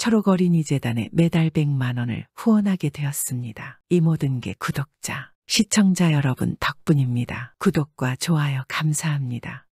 초록어린이재단에 매달 100만 원을 후원하게 되었습니다. 이 모든 게 구독자, 시청자 여러분 덕분입니다. 구독과 좋아요 감사합니다.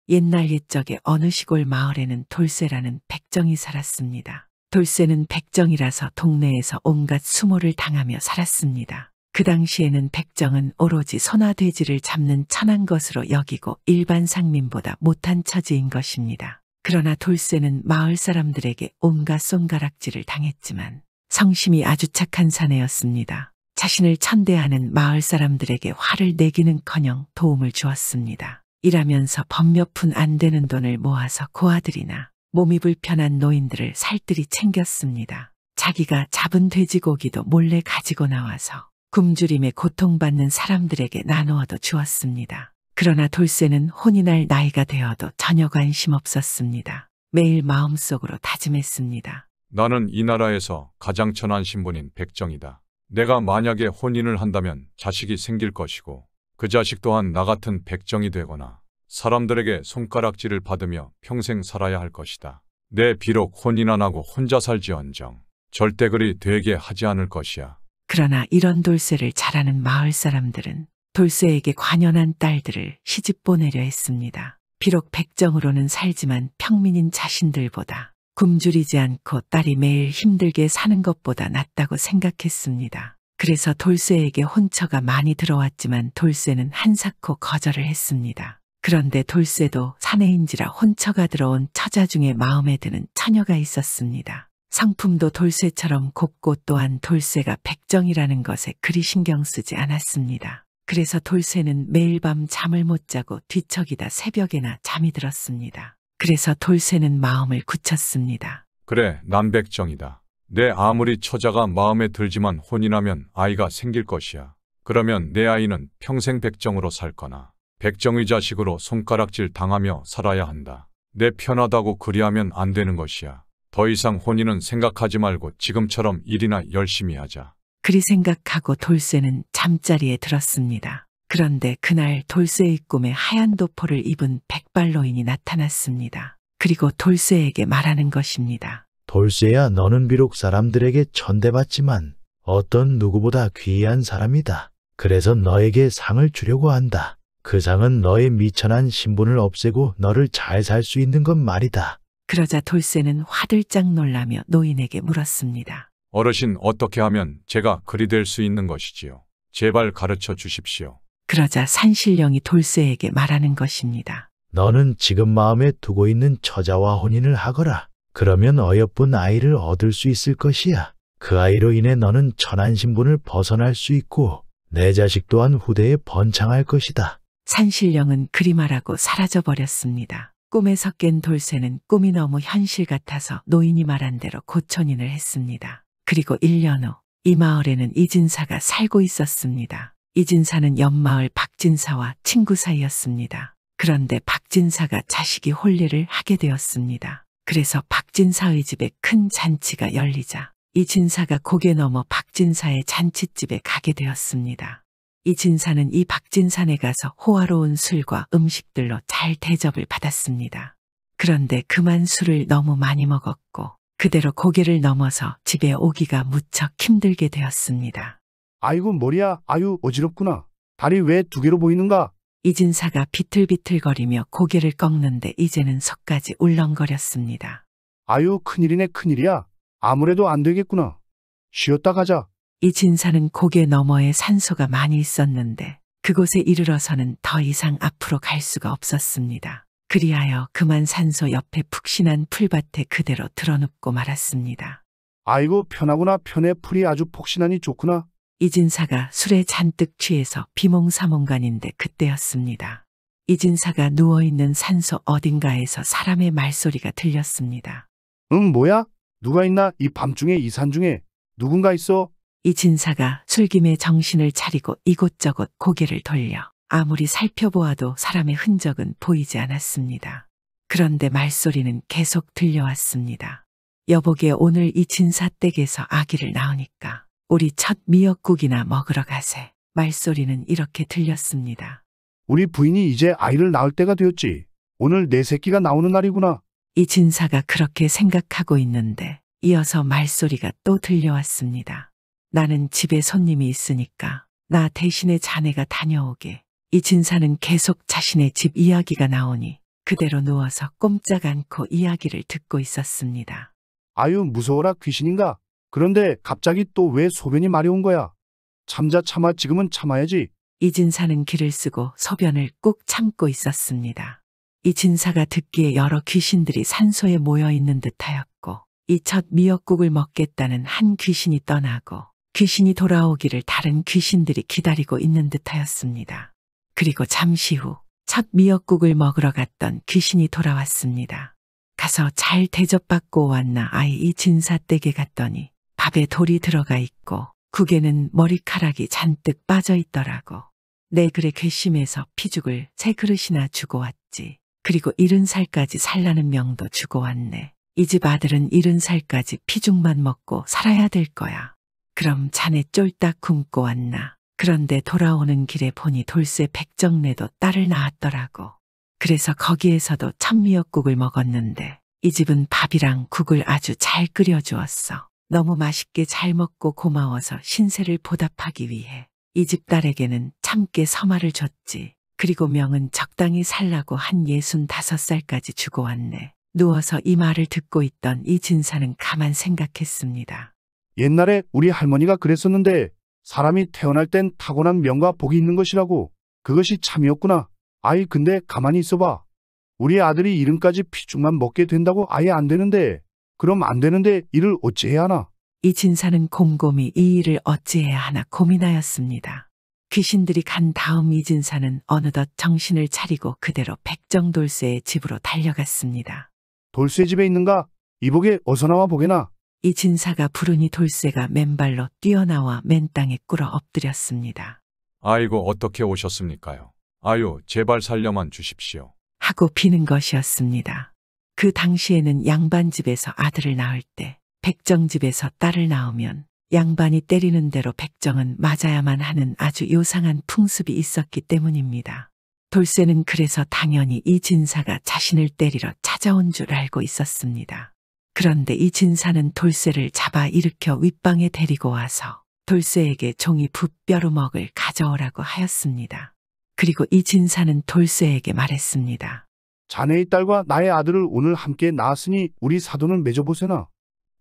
옛날 옛적에 어느 시골 마을에는 돌쇠라는 백정이 살았습니다. 돌쇠는 백정이라서 동네에서 온갖 수모를 당하며 살았습니다. 그 당시에는 백정은 오로지 소나 돼지를 잡는 천한 것으로 여기고 일반 상민보다 못한 처지인 것입니다. 그러나 돌쇠는 마을 사람들에게 온갖 손가락질을 당했지만 성심이 아주 착한 사내였습니다. 자신을 천대하는 마을 사람들에게 화를 내기는커녕 도움을 주었습니다. 일하면서 법 몇 푼 안 되는 돈을 모아서 고아들이나 몸이 불편한 노인들을 살뜰히 챙겼습니다. 자기가 잡은 돼지고기도 몰래 가지고 나와서 굶주림에 고통받는 사람들에게 나누어도 주었습니다. 그러나 돌쇠는 혼이 날 나이가 되어도 전혀 관심 없었습니다. 매일 마음속으로 다짐했습니다. 나는 이 나라에서 가장 천한 신분인 백정이다. 내가 만약에 혼인을 한다면 자식이 생길 것이고 그 자식 또한 나 같은 백정이 되거나 사람들에게 손가락질을 받으며 평생 살아야 할 것이다. 내 비록 혼인 안 하고 혼자 살지언정 절대 그리 되게 하지 않을 것이야. 그러나 이런 돌쇠를 잘 아는 마을 사람들은 돌쇠에게 관연한 딸들을 시집 보내려 했습니다. 비록 백정으로는 살지만 평민인 자신들보다 굶주리지 않고 딸이 매일 힘들게 사는 것보다 낫다고 생각했습니다. 그래서 돌쇠에게 혼처가 많이 들어왔지만 돌쇠는 한사코 거절을 했습니다. 그런데 돌쇠도 사내인지라 혼처가 들어온 처자 중에 마음에 드는 처녀가 있었습니다. 성품도 돌쇠처럼 곱고 또한 돌쇠가 백정이라는 것에 그리 신경 쓰지 않았습니다. 그래서 돌쇠는 매일 밤 잠을 못 자고 뒤척이다 새벽에나 잠이 들었습니다. 그래서 돌쇠는 마음을 굳혔습니다. 그래, 난 백정이다. 내 아무리 처자가 마음에 들지만 혼인하면 아이가 생길 것이야. 그러면 내 아이는 평생 백정으로 살거나 백정의 자식으로 손가락질 당하며 살아야 한다. 내 편하다고 그리하면 안 되는 것이야. 더 이상 혼인은 생각하지 말고 지금처럼 일이나 열심히 하자. 그리 생각하고 돌쇠는 잠자리에 들었습니다. 그런데 그날 돌쇠의 꿈에 하얀 도포를 입은 백발노인이 나타났습니다. 그리고 돌쇠에게 말하는 것입니다. 돌쇠야, 너는 비록 사람들에게 천대받지만 어떤 누구보다 귀한 사람이다. 그래서 너에게 상을 주려고 한다. 그 상은 너의 미천한 신분을 없애고 너를 잘 살 수 있는 것 말이다. 그러자 돌쇠는 화들짝 놀라며 노인에게 물었습니다. 어르신, 어떻게 하면 제가 그리 될 수 있는 것이지요? 제발 가르쳐 주십시오. 그러자 산신령이 돌쇠에게 말하는 것입니다. 너는 지금 마음에 두고 있는 처자와 혼인을 하거라. 그러면 어여쁜 아이를 얻을 수 있을 것이야. 그 아이로 인해 너는 천한 신분을 벗어날 수 있고 내 자식 또한 후대에 번창할 것이다. 산신령은 그리 말하고 사라져버렸습니다. 꿈에서 깬 돌쇠는 꿈이 너무 현실 같아서 노인이 말한 대로 고촌인을 했습니다. 그리고 1년 후 이 마을에는 이진사가 살고 있었습니다. 이진사는 옆마을 박진사와 친구 사이였습니다. 그런데 박진사가 자식이 혼례를 하게 되었습니다. 그래서 박진사의 집에 큰 잔치가 열리자 이진사가 고개 넘어 박진사의 잔칫집에 가게 되었습니다. 이진사는 이 박진산에 가서 호화로운 술과 음식들로 잘 대접을 받았습니다. 그런데 그만 술을 너무 많이 먹었고 그대로 고개를 넘어서 집에 오기가 무척 힘들게 되었습니다. 아이고 머리야, 아유 어지럽구나. 다리 왜 두 개로 보이는가? 이진사가 비틀비틀거리며 고개를 꺾는데 이제는 속까지 울렁거렸습니다. 아유 큰일이네 큰일이야. 아무래도 안 되겠구나. 쉬었다 가자. 이진사는 고개 너머에 산소가 많이 있었는데 그곳에 이르러서는 더 이상 앞으로 갈 수가 없었습니다. 그리하여 그만 산소 옆에 푹신한 풀밭에 그대로 드러눕고 말았습니다. 아이고 편하구나. 편해. 풀이 아주 폭신하니 좋구나. 이진사가 술에 잔뜩 취해서 비몽사몽간인데 그때였습니다. 이진사가 누워있는 산소 어딘가에서 사람의 말소리가 들렸습니다. 응 뭐야? 누가 있나? 이 밤중에 이 산중에 누군가 있어? 이진사가 술김에 정신을 차리고 이곳저곳 고개를 돌려 아무리 살펴보아도 사람의 흔적은 보이지 않았습니다. 그런데 말소리는 계속 들려왔습니다. 여보게, 오늘 이 진사댁에서 아기를 낳으니까 우리 첫 미역국이나 먹으러 가세. 말소리는 이렇게 들렸습니다. 우리 부인이 이제 아이를 낳을 때가 되었지. 오늘 내 새끼가 나오는 날이구나. 이 진사가 그렇게 생각하고 있는데 이어서 말소리가 또 들려왔습니다. 나는 집에 손님이 있으니까 나 대신에 자네가 다녀오게. 이 진사는 계속 자신의 집 이야기가 나오니 그대로 누워서 꼼짝 않고 이야기를 듣고 있었습니다. 아유, 무서워라 귀신인가? 그런데 갑자기 또 왜 소변이 마려운 거야? 참아, 지금은 참아야지. 이 진사는 기를 쓰고 소변을 꾹 참고 있었습니다. 이 진사가 듣기에 여러 귀신들이 산소에 모여 있는 듯하였고 이 첫 미역국을 먹겠다는 한 귀신이 떠나고 귀신이 돌아오기를 다른 귀신들이 기다리고 있는 듯하였습니다. 그리고 잠시 후 첫 미역국을 먹으러 갔던 귀신이 돌아왔습니다. 가서 잘 대접받고 왔나 아이 이 진사 댁에 갔더니 밥에 돌이 들어가 있고 국에는 머리카락이 잔뜩 빠져 있더라고. 내 그래 괘씸해서 피죽을 3그릇이나 주고 왔지. 그리고 70살까지 살라는 명도 주고 왔네. 이 집 아들은 70살까지 피죽만 먹고 살아야 될 거야. 그럼 자네 쫄딱 굶고 왔나. 그런데 돌아오는 길에 보니 돌쇠 백정네도 딸을 낳았더라고. 그래서 거기에서도 천미역국을 먹었는데 이 집은 밥이랑 국을 아주 잘 끓여주었어. 너무 맛있게 잘 먹고 고마워서 신세를 보답하기 위해 이 집 딸에게는 참깨 서마를 줬지. 그리고 명은 적당히 살라고 한 65살까지 주고 왔네. 누워서 이 말을 듣고 있던 이 진사는 가만 생각했습니다. 옛날에 우리 할머니가 그랬었는데 사람이 태어날 땐 타고난 명과 복이 있는 것이라고. 그것이 참이었구나. 아이, 근데 가만히 있어봐. 우리 아들이 이름까지 피죽만 먹게 된다고 아예 안 되는데. 그럼 안 되는데 이를 어찌해야 하나? 이 진사는 곰곰이 이 일을 어찌해야 하나 고민하였습니다. 귀신들이 간 다음 이 진사는 어느덧 정신을 차리고 그대로 백정돌쇠의 집으로 달려갔습니다. 돌쇠 집에 있는가? 이보게 어서 나와 보게나. 이 진사가 부르니 돌쇠가 맨발로 뛰어나와 맨 땅에 꿇어 엎드렸습니다. 아이고 어떻게 오셨습니까요? 아유 제발 살려만 주십시오. 하고 비는 것이었습니다. 그 당시에는 양반집에서 아들을 낳을 때 백정집에서 딸을 낳으면 양반이 때리는 대로 백정은 맞아야만 하는 아주 요상한 풍습이 있었기 때문입니다. 돌쇠는 그래서 당연히 이 진사가 자신을 때리러 찾아온 줄 알고 있었습니다. 그런데 이 진사는 돌쇠를 잡아 일으켜 윗방에 데리고 와서 돌쇠에게 종이 붓벼루먹을 가져오라고 하였습니다. 그리고 이 진사는 돌쇠에게 말했습니다. 자네의 딸과 나의 아들을 오늘 함께 낳았으니 우리 사돈을 맺어보세나.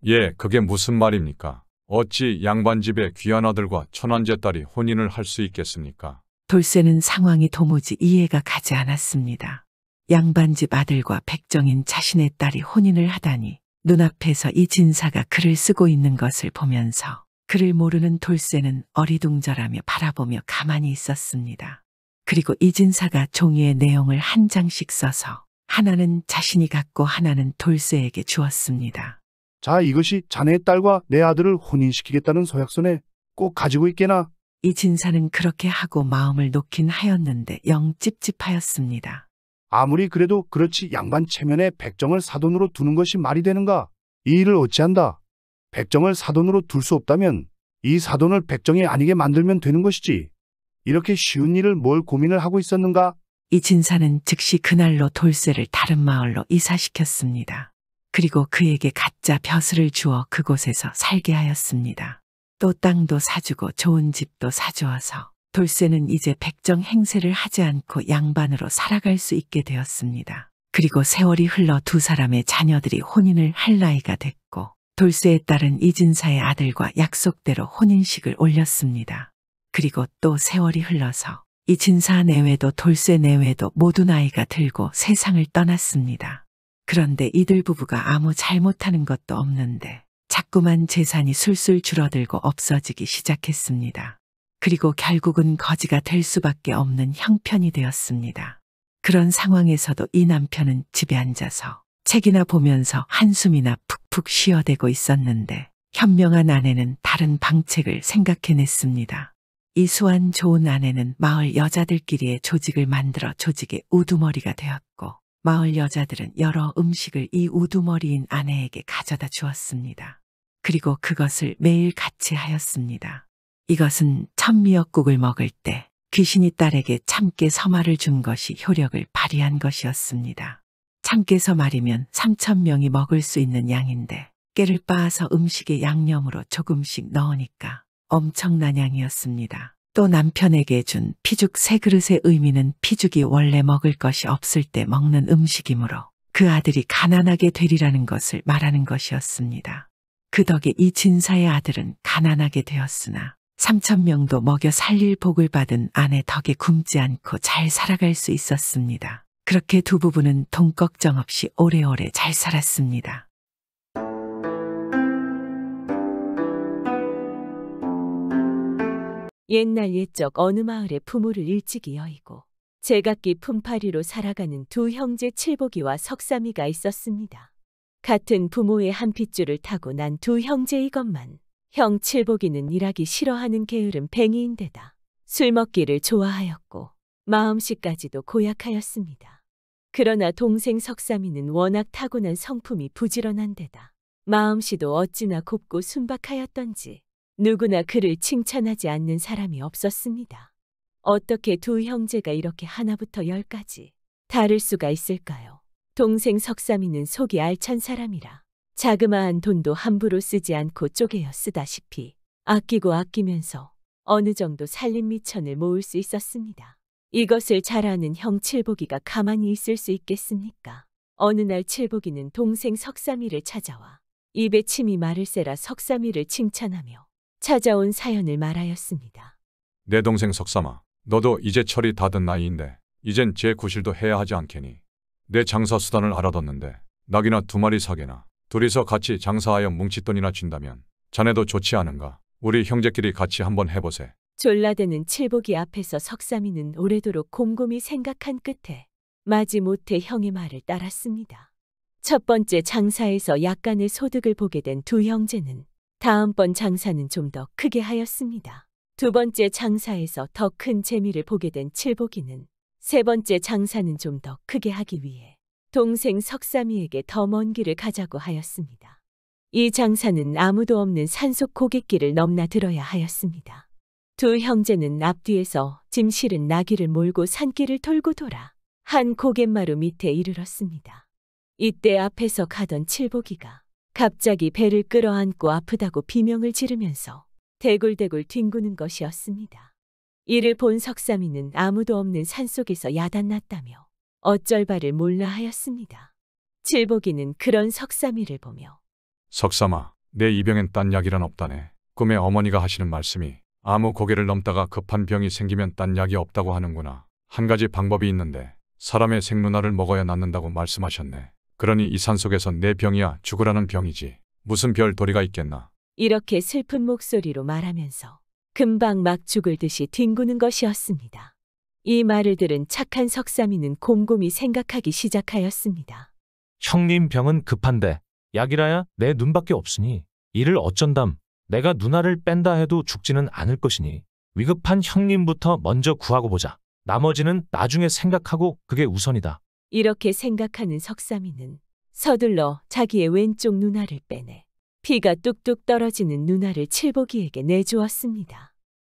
예, 그게 무슨 말입니까? 어찌 양반집의 귀한 아들과 천한제 딸이 혼인을 할 수 있겠습니까? 돌쇠는 상황이 도무지 이해가 가지 않았습니다. 양반집 아들과 백정인 자신의 딸이 혼인을 하다니 눈앞에서 이 진사가 글을 쓰고 있는 것을 보면서 글을 모르는 돌쇠는 어리둥절하며 바라보며 가만히 있었습니다. 그리고 이 진사가 종이에 내용을 한 장씩 써서 하나는 자신이 갖고 하나는 돌쇠에게 주었습니다. 자, 이것이 자네의 딸과 내 아들을 혼인시키겠다는 서약서네. 꼭 가지고 있게나. 이 진사는 그렇게 하고 마음을 놓긴 하였는데 영 찝찝하였습니다. 아무리 그래도 그렇지 양반 체면에 백정을 사돈으로 두는 것이 말이 되는가? 이 일을 어찌한다. 백정을 사돈으로 둘 수 없다면 이 사돈을 백정이 아니게 만들면 되는 것이지. 이렇게 쉬운 일을 뭘 고민을 하고 있었는가? 이 진사는 즉시 그날로 돌쇠를 다른 마을로 이사시켰습니다. 그리고 그에게 가짜 벼슬을 주어 그곳에서 살게 하였습니다. 또 땅도 사주고 좋은 집도 사주어서 돌쇠는 이제 백정 행세를 하지 않고 양반으로 살아갈 수 있게 되었습니다. 그리고 세월이 흘러 두 사람의 자녀들이 혼인을 할 나이가 됐고 돌쇠의 딸은 이진사의 아들과 약속대로 혼인식을 올렸습니다. 그리고 또 세월이 흘러서 이진사 내외도 돌쇠 내외도 모두 나이가 들고 세상을 떠났습니다. 그런데 이들 부부가 아무 잘못하는 것도 없는데 자꾸만 재산이 술술 줄어들고 없어지기 시작했습니다. 그리고 결국은 거지가 될 수밖에 없는 형편이 되었습니다. 그런 상황에서도 이 남편은 집에 앉아서 책이나 보면서 한숨이나 푹푹 쉬어대고 있었는데 현명한 아내는 다른 방책을 생각해냈습니다. 이 수완 좋은 아내는 마을 여자들끼리의 조직을 만들어 조직의 우두머리가 되었고 마을 여자들은 여러 음식을 이 우두머리인 아내에게 가져다 주었습니다. 그리고 그것을 매일 같이 하였습니다. 이것은 천미역국을 먹을 때 귀신이 딸에게 참깨 서말을 준 것이 효력을 발휘한 것이었습니다. 참깨 서말이면 3,000명이 먹을 수 있는 양인데 깨를 빻아서 음식에 양념으로 조금씩 넣으니까 엄청난 양이었습니다. 또 남편에게 준 피죽 3그릇의 의미는 피죽이 원래 먹을 것이 없을 때 먹는 음식이므로 그 아들이 가난하게 되리라는 것을 말하는 것이었습니다. 그 덕에 이 진사의 아들은 가난하게 되었으나 3,000명도 먹여 살릴 복을 받은 아내 덕에 굶지 않고 잘 살아갈 수 있었습니다. 그렇게 두 부부는 돈 걱정 없이 오래오래 잘 살았습니다. 옛날 옛적 어느 마을에 부모를 일찍이 여의고 제각기 품팔이로 살아가는 두 형제 칠복이와 석삼이가 있었습니다. 같은 부모의 한 핏줄을 타고 난 두 형제이건만 형 칠복이는 일하기 싫어하는 게으름 뱅이인데다 술 먹기를 좋아하였고 마음씨까지도 고약하였습니다. 그러나 동생 석삼이는 워낙 타고난 성품이 부지런한 데다 마음씨도 어찌나 곱고 순박하였던지 누구나 그를 칭찬하지 않는 사람이 없었습니다. 어떻게 두 형제가 이렇게 하나부터 열까지 다를 수가 있을까요? 동생 석삼이는 속이 알찬 사람이라 자그마한 돈도 함부로 쓰지 않고 쪼개어 쓰다시피 아끼고 아끼면서 어느 정도 살림미천을 모을 수 있었습니다. 이것을 잘 아는 형 칠복이가 가만히 있을 수 있겠습니까? 어느 날 칠복이는 동생 석삼이를 찾아와 입에 침이 마를세라 석삼이를 칭찬하며 찾아온 사연을 말하였습니다. 내 동생 석삼아, 너도 이제 철이 다 든 나이인데 이젠 제 구실도 해야 하지 않겠니? 내 장사 수단을 알아뒀는데 낙이나 2마리 사게나 둘이서 같이 장사하여 뭉칫돈이나 준다면 자네도 좋지 않은가? 우리 형제끼리 같이 한번 해보세. 졸라대는 칠복이 앞에서 석삼이는 오래도록 곰곰이 생각한 끝에 마지못해 형의 말을 따랐습니다. 첫 번째 장사에서 약간의 소득을 보게 된 두 형제는 다음번 장사는 좀 더 크게 하였습니다. 두 번째 장사에서 더 큰 재미를 보게 된 칠복이는 세 번째 장사는 좀 더 크게 하기 위해 동생 석삼이에게 더 먼 길을 가자고 하였습니다. 이 장사는 아무도 없는 산속 고갯길을 넘나들어야 하였습니다. 두 형제는 앞뒤에서 짐 실은 나귀를 몰고 산길을 돌고 돌아 한 고갯마루 밑에 이르렀습니다. 이때 앞에서 가던 칠복이가 갑자기 배를 끌어안고 아프다고 비명을 지르면서 대굴대굴 뒹구는 것이었습니다. 이를 본 석삼이는 아무도 없는 산속에서 야단났다며 어쩔 바를 몰라 하였습니다. 칠복이는 그런 석삼이를 보며 석삼아, 내 이 병엔 딴 약이란 없다네. 꿈에 어머니가 하시는 말씀이 아무 고개를 넘다가 급한 병이 생기면 딴 약이 없다고 하는구나. 한 가지 방법이 있는데 사람의 생누나를 먹어야 낫는다고 말씀하셨네. 그러니 이 산속에서 내 병이야 죽으라는 병이지 무슨 별 도리가 있겠나. 이렇게 슬픈 목소리로 말하면서 금방 막 죽을 듯이 뒹구는 것이었습니다. 이 말을 들은 착한 석삼이는 곰곰이 생각하기 시작하였습니다. 형님 병은 급한데 약이라야 내 눈밖에 없으니 이를 어쩐담. 내가 누나를 뺀다 해도 죽지는 않을 것이니 위급한 형님부터 먼저 구하고 보자. 나머지는 나중에 생각하고 그게 우선이다. 이렇게 생각하는 석삼이는 서둘러 자기의 왼쪽 누나를 빼내 피가 뚝뚝 떨어지는 누나를 칠복이에게 내주었습니다.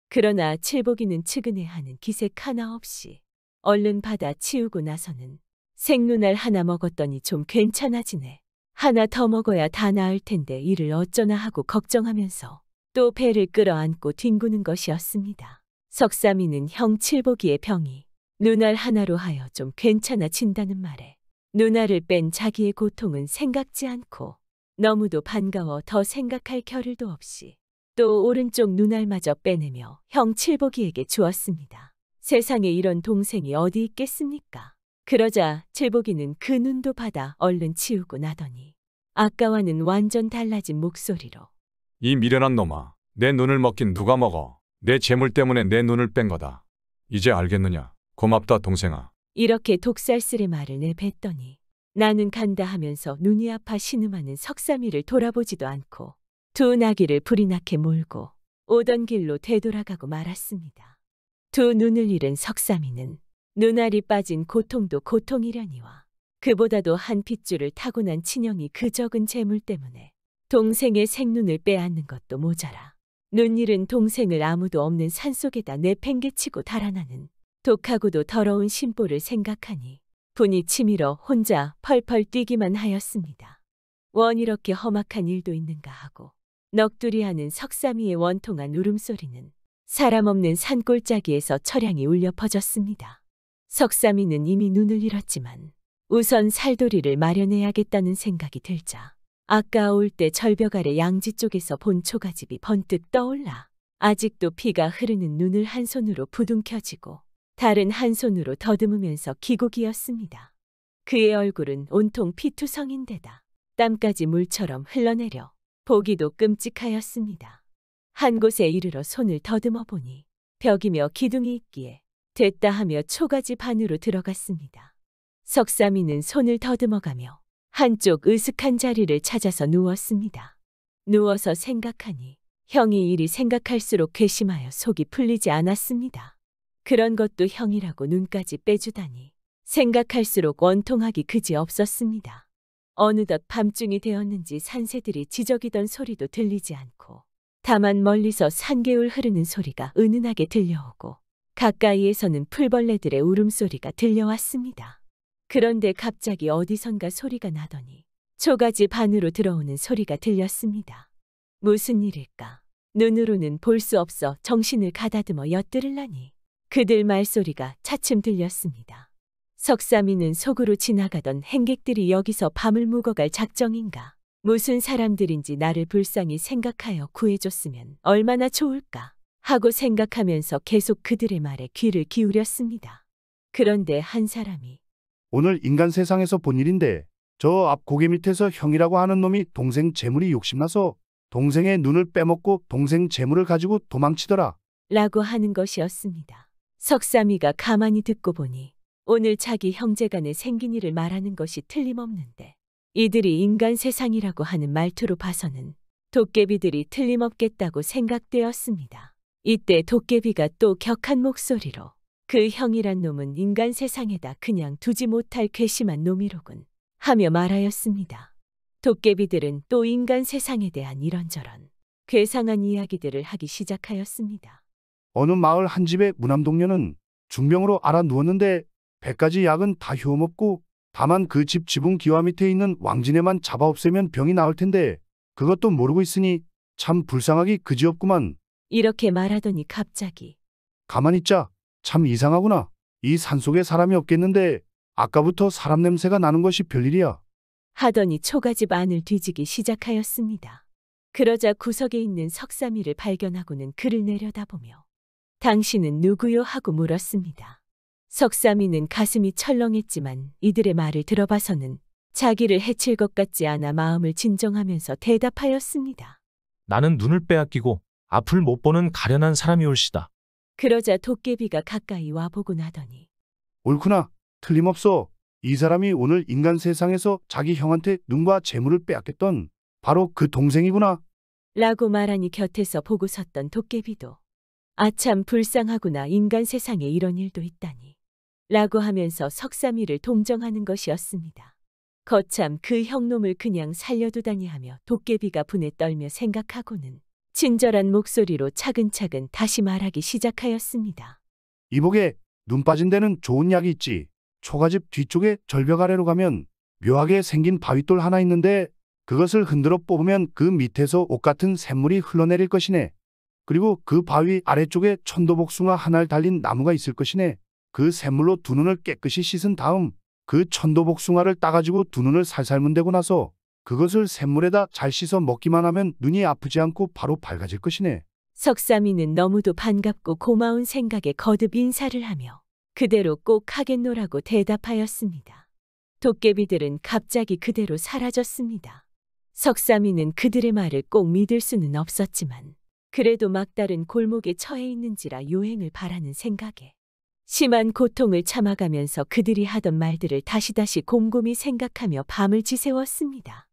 그러나 칠복이는 측은해하는 기색 하나 없이 얼른 받아 치우고 나서는 생누날 하나 먹었더니 좀 괜찮아지네. 하나 더 먹어야 다 나을 텐데 이를 어쩌나 하고 걱정하면서 또 배를 끌어안고 뒹구는 것이었습니다. 석삼이는 형 칠복이의 병이 누날 하나로 하여 좀 괜찮아진다는 말에 누나를 뺀 자기의 고통은 생각지 않고 너무도 반가워 더 생각할 겨를도 없이 또 오른쪽 눈알마저 빼내며 형 칠복이에게 주었습니다. 세상에 이런 동생이 어디 있겠습니까? 그러자 칠복이는 그 눈도 받아 얼른 치우고 나더니 아까와는 완전 달라진 목소리로 이 미련한 놈아, 내 눈을 먹긴 누가 먹어. 내 재물 때문에 내 눈을 뺀 거다. 이제 알겠느냐? 고맙다 동생아. 이렇게 독살스레 말을 내뱉더니 나는 간다 하면서 눈이 아파 신음하는 석삼이를 돌아보지도 않고 두 나귀를 불이 나게 몰고 오던 길로 되돌아가고 말았습니다. 두 눈을 잃은 석삼이는 눈알이 빠진 고통도 고통이려니와 그보다도 한 핏줄을 타고난 친형이 그 적은 재물 때문에 동생의 생눈을 빼앗는 것도 모자라 눈 잃은 동생을 아무도 없는 산속에다 내팽개치고 달아나는 독하고도 더러운 심보를 생각하니 분이 치밀어 혼자 펄펄 뛰기만 하였습니다. 원 이렇게 험악한 일도 있는가 하고 넋두리하는 석삼이의 원통한 울음소리는 사람 없는 산골짜기에서 처량히 울려 퍼졌습니다. 석삼이는 이미 눈을 잃었지만 우선 살도리를 마련해야겠다는 생각이 들자 아까 올 때 절벽 아래 양지 쪽에서 본 초가집이 번뜩 떠올라 아직도 피가 흐르는 눈을 한 손으로 부둥켜쥐고 다른 한 손으로 더듬으면서 기고기였습니다. 그의 얼굴은 온통 피투성인데다 땀까지 물처럼 흘러내려 보기도 끔찍하였습니다. 한 곳에 이르러 손을 더듬어 보니 벽이며 기둥이 있기에 됐다 하며 초가집 안으로 들어갔습니다. 석삼이는 손을 더듬어가며 한쪽 으슥한 자리를 찾아서 누웠습니다. 누워서 생각하니 형이 일이 생각할수록 괘씸하여 속이 풀리지 않았습니다. 그런 것도 형이라고 눈까지 빼주다니 생각할수록 원통하기 그지없었습니다. 어느덧 밤중이 되었는지 산새들이 지저귀던 소리도 들리지 않고 다만 멀리서 산개울 흐르는 소리가 은은하게 들려오고 가까이에서는 풀벌레들의 울음소리가 들려왔습니다. 그런데 갑자기 어디선가 소리가 나더니 초가집 안으로 들어오는 소리가 들렸습니다. 무슨 일일까? 눈으로는 볼 수 없어 정신을 가다듬어 엿들으려니 그들 말소리가 차츰 들렸습니다. 석삼이는 속으로 지나가던 행객들이 여기서 밤을 묵어갈 작정인가? 무슨 사람들인지 나를 불쌍히 생각하여 구해줬으면 얼마나 좋을까? 하고 생각하면서 계속 그들의 말에 귀를 기울였습니다. 그런데 한 사람이 오늘 인간 세상에서 본 일인데 저 앞 고개 밑에서 형이라고 하는 놈이 동생 재물이 욕심나서 동생의 눈을 빼먹고 동생 재물을 가지고 도망치더라. 라고 하는 것이었습니다. 석삼이가 가만히 듣고 보니 오늘 자기 형제간에 생긴 일을 말하는 것이 틀림없는데 이들이 인간 세상이라고 하는 말투로 봐서는 도깨비들이 틀림없겠다고 생각되었습니다. 이때 도깨비가 또 격한 목소리로 그 형이란 놈은 인간 세상에다 그냥 두지 못할 괘씸한 놈이로군 하며 말하였습니다. 도깨비들은 또 인간 세상에 대한 이런저런 괴상한 이야기들을 하기 시작하였습니다. 어느 마을 한 집의 무남동녀는 중병으로 앓아 누웠는데 100가지 약은 다 효험없고 다만 그 집 지붕 기와 밑에 있는 왕진에만 잡아 없애면 병이 나을 텐데 그것도 모르고 있으니 참 불쌍하기 그지없구만. 이렇게 말하더니 갑자기 가만히 있자. 참 이상하구나. 이 산속에 사람이 없겠는데 아까부터 사람 냄새가 나는 것이 별일이야. 하더니 초가집 안을 뒤지기 시작하였습니다. 그러자 구석에 있는 석삼이를 발견하고는 그를 내려다보며 당신은 누구요? 하고 물었습니다. 석삼이는 가슴이 철렁했지만 이들의 말을 들어봐서는 자기를 해칠 것 같지 않아 마음을 진정하면서 대답하였습니다. 나는 눈을 빼앗기고 앞을 못 보는 가련한 사람이 올시다. 그러자 도깨비가 가까이 와보고 나더니 옳구나. 틀림없어. 이 사람이 오늘 인간 세상에서 자기 형한테 눈과 재물을 빼앗겼던 바로 그 동생이구나. 라고 말하니 곁에서 보고 섰던 도깨비도 아참 불쌍하구나. 인간 세상에 이런 일도 있다니. 라고 하면서 석삼이를 동정하는 것이었습니다. 거참 그 형놈을 그냥 살려두다니 하며 도깨비가 분에 떨며 생각하고는 친절한 목소리로 차근차근 다시 말하기 시작하였습니다. 이복에 눈 빠진 데는 좋은 약이 있지. 초가집 뒤쪽에 절벽 아래로 가면 묘하게 생긴 바위돌 하나 있는데 그것을 흔들어 뽑으면 그 밑에서 옷 같은 샘물이 흘러내릴 것이네. 그리고 그 바위 아래쪽에 천도복숭아 한 알 달린 나무가 있을 것이네. 그 샘물로 두 눈을 깨끗이 씻은 다음 그 천도복숭아를 따가지고 두 눈을 살살 문대고 나서 그것을 샘물에다 잘 씻어 먹기만 하면 눈이 아프지 않고 바로 밝아질 것이네. 석삼이는 너무도 반갑고 고마운 생각에 거듭 인사를 하며 그대로 꼭 하겠노라고 대답하였습니다. 도깨비들은 갑자기 그대로 사라졌습니다. 석삼이는 그들의 말을 꼭 믿을 수는 없었지만 그래도 막다른 골목에 처해 있는지라 요행을 바라는 생각에 심한 고통을 참아가면서 그들이 하던 말들을 다시 곰곰이 생각하며 밤을 지새웠습니다.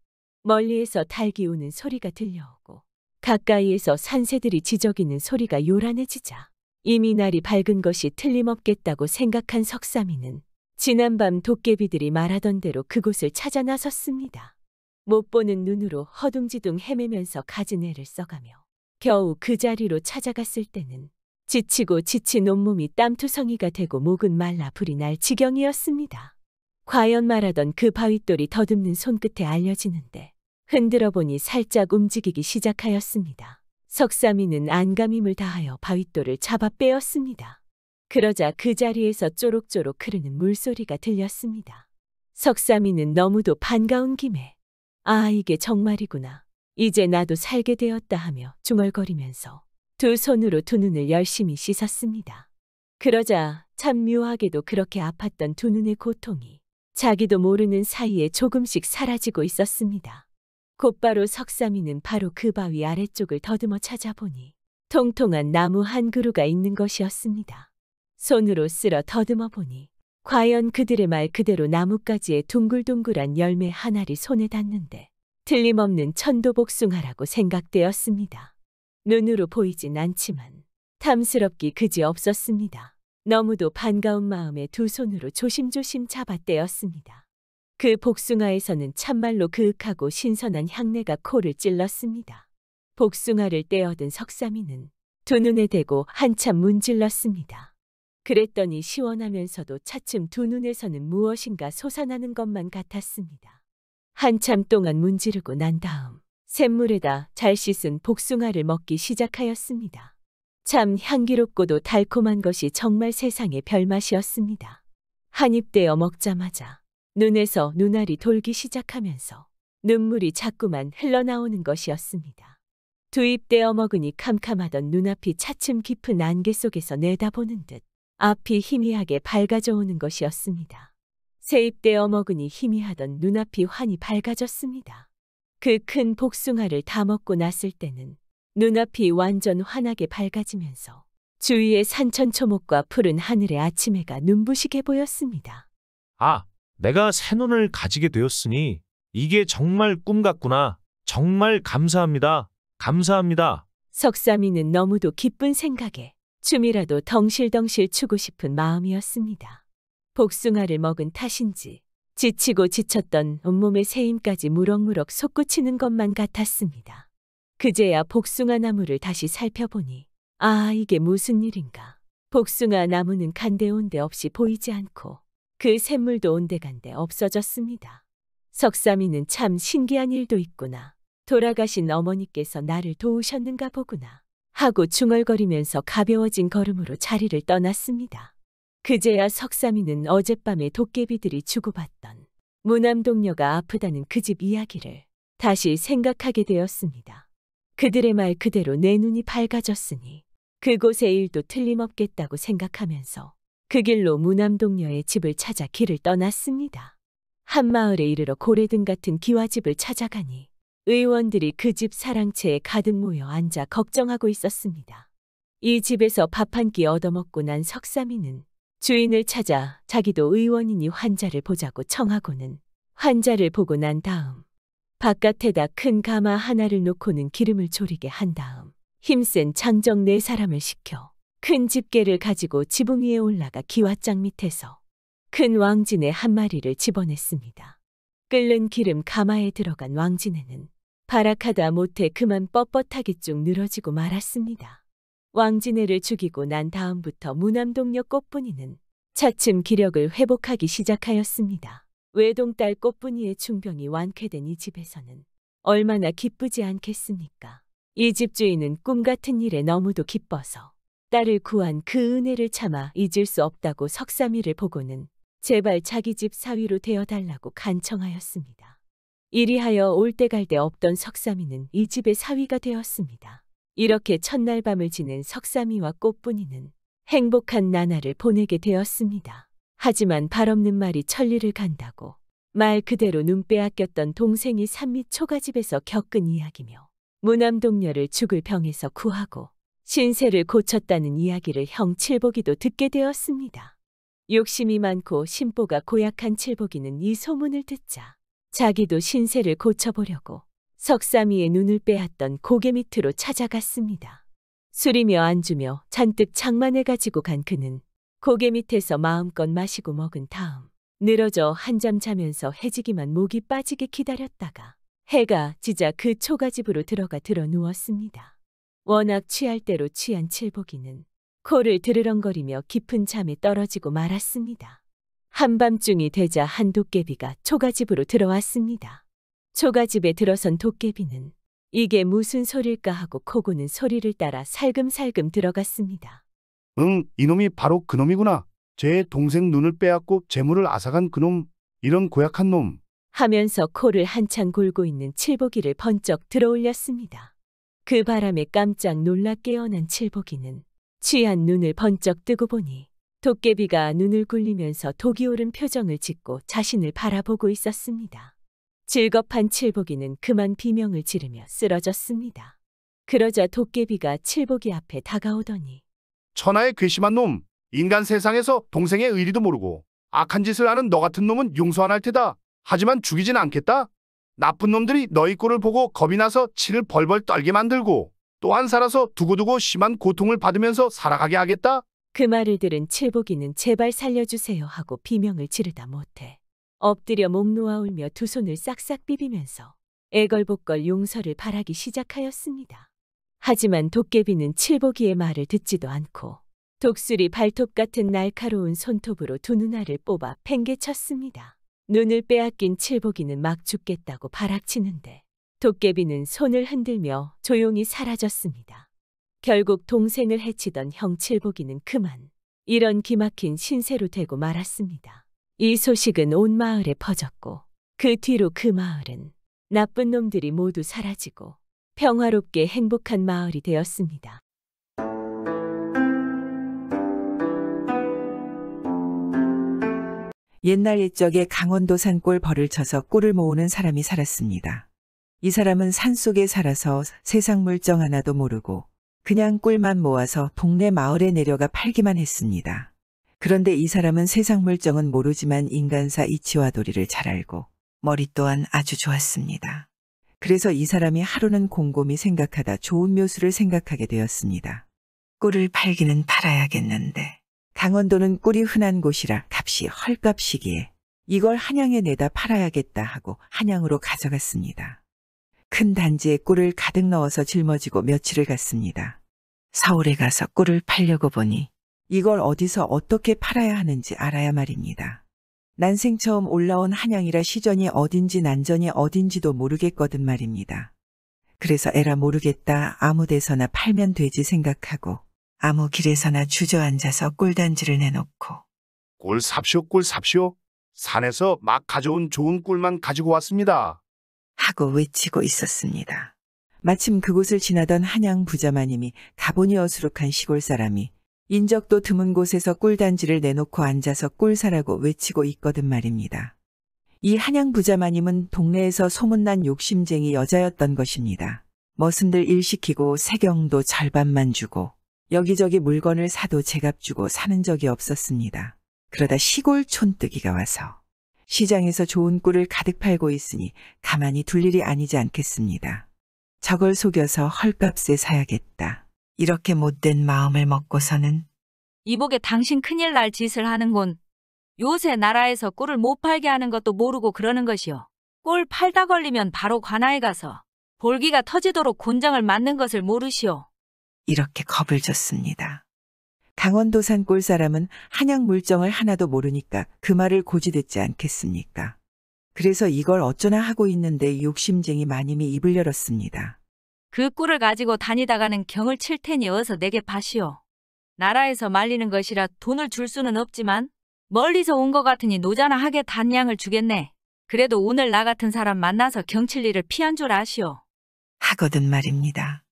멀리에서 닭이 우는 소리가 들려오고 가까이에서 산새들이 지저귀는 소리가 요란해지자 이미 날이 밝은 것이 틀림없겠다고 생각한 석삼이는 지난밤 도깨비들이 말하던 대로 그곳을 찾아 나섰습니다. 못 보는 눈으로 허둥지둥 헤매면서 가진 애를 써가며 겨우 그 자리로 찾아갔을 때는 지치고 지친 온몸이 땀투성이가 되고 목은 말라 불이 날 지경이었습니다. 과연 말하던 그 바윗돌이 더듬는 손끝에 알려지는데 흔들어 보니 살짝 움직이기 시작하였습니다. 석삼이는 안감힘을 다하여 바윗돌을 잡아 빼었습니다. 그러자 그 자리에서 쪼록쪼록 흐르는 물소리가 들렸습니다. 석삼이는 너무도 반가운 김에 아, 이게 정말이구나. 이제 나도 살게 되었다 하며 중얼거리면서 두 손으로 두 눈을 열심히 씻었습니다. 그러자 참 묘하게도 그렇게 아팠던 두 눈의 고통이 자기도 모르는 사이에 조금씩 사라지고 있었습니다. 곧바로 석삼이는 바로 그 바위 아래쪽을 더듬어 찾아보니 통통한 나무 한 그루가 있는 것이었습니다. 손으로 쓸어 더듬어 보니 과연 그들의 말 그대로 나뭇가지에 둥글둥글한 열매 한 알이 손에 닿는데 틀림없는 천도복숭아라고 생각되었습니다. 눈으로 보이진 않지만 탐스럽기 그지 없었습니다. 너무도 반가운 마음에 두 손으로 조심조심 잡아떼었습니다. 그 복숭아에서는 참말로 그윽하고 신선한 향내가 코를 찔렀습니다. 복숭아를 떼어든 석삼이는 두 눈에 대고 한참 문질렀습니다. 그랬더니 시원하면서도 차츰 두 눈에서는 무엇인가 솟아나는 것만 같았습니다. 한참 동안 문지르고 난 다음 샘물에다 잘 씻은 복숭아를 먹기 시작하였습니다. 참 향기롭고도 달콤한 것이 정말 세상의 별맛이었습니다. 한 입 떼어 먹자마자 눈에서 눈알이 돌기 시작하면서 눈물이 자꾸만 흘러나오는 것이었습니다. 두 입 떼어 먹으니 캄캄하던 눈앞이 차츰 깊은 안개 속에서 내다보는 듯 앞이 희미하게 밝아져 오는 것이었습니다. 세 입 떼어 먹으니 희미하던 눈앞이 환히 밝아졌습니다. 그 큰 복숭아를 다 먹고 났을 때는 눈앞이 완전 환하게 밝아지면서 주위의 산천초목과 푸른 하늘의 아침해가 눈부시게 보였습니다. 아, 내가 새 눈을 가지게 되었으니 이게 정말 꿈 같구나. 정말 감사합니다. 감사합니다. 석삼이는 너무도 기쁜 생각에 춤이라도 덩실덩실 추고 싶은 마음이었습니다. 복숭아를 먹은 탓인지 지치고 지쳤던 온몸의 새힘까지 무럭무럭 솟구치는 것만 같았습니다. 그제야 복숭아 나무를 다시 살펴보니 아, 이게 무슨 일인가. 복숭아 나무는 간데온데 없이 보이지 않고 그 샘물도 온데간데 없어졌습니다. 석삼이는 참 신기한 일도 있구나. 돌아가신 어머니께서 나를 도우셨는가 보구나 하고 중얼거리면서 가벼워진 걸음으로 자리를 떠났습니다. 그제야 석삼이는 어젯밤에 도깨비들이 주고받던 무남동녀가 아프다는 그 집 이야기를 다시 생각하게 되었습니다. 그들의 말 그대로 내 눈이 밝아졌으니 그곳의 일도 틀림없겠다고 생각하면서 그 길로 무남동녀의 집을 찾아 길을 떠났습니다. 한 마을에 이르러 고래등 같은 기와집을 찾아가니 의원들이 그 집 사랑채에 가득 모여 앉아 걱정하고 있었습니다. 이 집에서 밥 한 끼 얻어먹고 난 석삼이는 주인을 찾아 자기도 의원이니 환자를 보자고 청하고는 환자를 보고 난 다음 바깥에다 큰 가마 하나를 놓고는 기름을 졸이게 한 다음 힘센 장정 4사람을 시켜 큰 집게를 가지고 지붕 위에 올라가 기와장 밑에서 큰 왕진에 한 마리를 집어냈습니다. 끓는 기름 가마에 들어간 왕진에는 발악하다 못해 그만 뻣뻣하게 쭉 늘어지고 말았습니다. 왕진애를 죽이고 난 다음부터 무남동녀 꽃분이는 차츰 기력을 회복하기 시작하였습니다. 외동딸 꽃분이의 중병이 완쾌된 이 집에서는 얼마나 기쁘지 않겠습니까? 이 집주인은 꿈 같은 일에 너무도 기뻐서 딸을 구한 그 은혜를 차마 잊을 수 없다고 석삼이를 보고는 제발 자기 집 사위로 되어달라고 간청하였습니다. 이리하여 올 때 갈 데 없던 석삼이는 이 집의 사위가 되었습니다. 이렇게 첫날 밤을 지낸 석삼이와 꽃분이는 행복한 나날을 보내게 되었습니다. 하지만 발없는 말이 천리를 간다고 말 그대로 눈 빼앗겼던 동생이 산밑 초가집에서 겪은 이야기며 무남동녀를 죽을 병에서 구하고 신세를 고쳤다는 이야기를 형 칠복이도 듣게 되었습니다. 욕심이 많고 심보가 고약한 칠복이는 이 소문을 듣자 자기도 신세를 고쳐보려고 석삼이의 눈을 빼앗던 고개 밑으로 찾아갔습니다. 술이며 안주며 잔뜩 장만해 가지고 간 그는 고개 밑에서 마음껏 마시고 먹은 다음 늘어져 한잠 자면서 해지기만 목이 빠지게 기다렸다가 해가 지자 그 초가집으로 들어가 들어 누웠습니다. 워낙 취할 대로 취한 칠복이는 코를 드르렁거리며 깊은 잠에 떨어지고 말았습니다. 한밤중이 되자 한 도깨비가 초가집으로 들어왔습니다. 초가집에 들어선 도깨비는 이게 무슨 소릴까 하고 코고는 소리를 따라 살금살금 들어갔습니다. 응, 이놈이 바로 그놈이구나. 제 동생 눈을 빼앗고 재물을 앗아간 그놈. 이런 고약한 놈. 하면서 코를 한창 골고 있는 칠복이를 번쩍 들어올렸습니다. 그 바람에 깜짝 놀라 깨어난 칠복이는 취한 눈을 번쩍 뜨고 보니 도깨비가 눈을 굴리면서 독이 오른 표정을 짓고 자신을 바라보고 있었습니다. 즐겁한 칠복이는 그만 비명을 지르며 쓰러졌습니다. 그러자 도깨비가 칠복이 앞에 다가오더니 천하의 괘씸한 놈. 인간 세상에서 동생의 의리도 모르고 악한 짓을 하는 너 같은 놈은 용서 안 할 테다. 하지만 죽이진 않겠다. 나쁜 놈들이 너희 꼴을 보고 겁이 나서 치를 벌벌 떨게 만들고 또한 살아서 두고두고 심한 고통을 받으면서 살아가게 하겠다. 그 말을 들은 칠복이는 제발 살려주세요 하고 비명을 지르다 못해 엎드려 목 놓아 울며 두 손을 싹싹 비비면서 애걸복걸 용서를 바라기 시작하였습니다. 하지만 도깨비는 칠복이의 말을 듣지도 않고 독수리 발톱 같은 날카로운 손톱으로 두 눈알을 뽑아 팽개쳤습니다. 눈을 빼앗긴 칠복이는 막 죽겠다고 발악치는데 도깨비는 손을 흔들며 조용히 사라졌습니다. 결국 동생을 해치던 형 칠복이는 그만 이런 기막힌 신세로 되고 말았습니다. 이 소식은 온 마을에 퍼졌고 그 뒤로 그 마을은 나쁜 놈들이 모두 사라지고 평화롭게 행복한 마을이 되었습니다. 옛날 옛적에 강원도 산골 벌을 쳐서 꿀을 모으는 사람이 살았습니다. 이 사람은 산속에 살아서 세상 물정 하나도 모르고 그냥 꿀만 모아서 동네 마을에 내려가 팔기만 했습니다. 그런데 이 사람은 세상 물정은 모르지만 인간사 이치와 도리를 잘 알고 머리 또한 아주 좋았습니다. 그래서 이 사람이 하루는 곰곰이 생각하다 좋은 묘수를 생각하게 되었습니다. 꿀을 팔기는 팔아야겠는데 강원도는 꿀이 흔한 곳이라 값이 헐값이기에 이걸 한양에 내다 팔아야겠다 하고 한양으로 가져갔습니다. 큰 단지에 꿀을 가득 넣어서 짊어지고 며칠을 갔습니다. 서울에 가서 꿀을 팔려고 보니 이걸 어디서 어떻게 팔아야 하는지 알아야 말입니다. 난생 처음 올라온 한양이라 시전이 어딘지 난전이 어딘지도 모르겠거든 말입니다. 그래서 에라 모르겠다 아무 데서나 팔면 되지 생각하고 아무 길에서나 주저앉아서 꿀단지를 내놓고 꿀 삽시오, 꿀 삽시오. 산에서 막 가져온 좋은 꿀만 가지고 왔습니다. 하고 외치고 있었습니다. 마침 그곳을 지나던 한양 부자마님이 가보니 어수룩한 시골 사람이 인적도 드문 곳에서 꿀단지를 내놓고 앉아서 꿀 사라고 외치고 있거든 말입니다. 이 한양 부자마님은 동네에서 소문난 욕심쟁이 여자였던 것입니다. 머슴들 일 시키고 세경도 절반만 주고 여기저기 물건을 사도 제값 주고 사는 적이 없었습니다. 그러다 시골 촌뜨기가 와서 시장에서 좋은 꿀을 가득 팔고 있으니 가만히 둘 일이 아니지 않겠습니다. 저걸 속여서 헐값에 사야겠다. 이렇게 못된 마음을 먹고서는 이복에 당신 큰일 날 짓을 하는군. 요새 나라에서 꿀을 못 팔게 하는 것도 모르고 그러는 것이요. 꿀 팔다 걸리면 바로 관아에 가서 볼기가 터지도록 곤장을 맞는 것을 모르시오. 이렇게 겁을 줬습니다. 강원도산 꿀 사람은 한양 물정을 하나도 모르니까 그 말을 고지 듣지 않겠습니까? 그래서 이걸 어쩌나 하고 있는데 욕심쟁이 마님이 입을 열었습니다. 그 꿀을 가지고 다니다가는 경을 칠 테니 어서 내게 파시오. 나라에서 말리는 것이라 돈을 줄 수는 없지만 멀리서 온 것 같으니 노자나 하게 단양을 주겠네. 그래도 오늘 나 같은 사람 만나서 경칠 일을 피한 줄 아시오. 하거든 말입니다.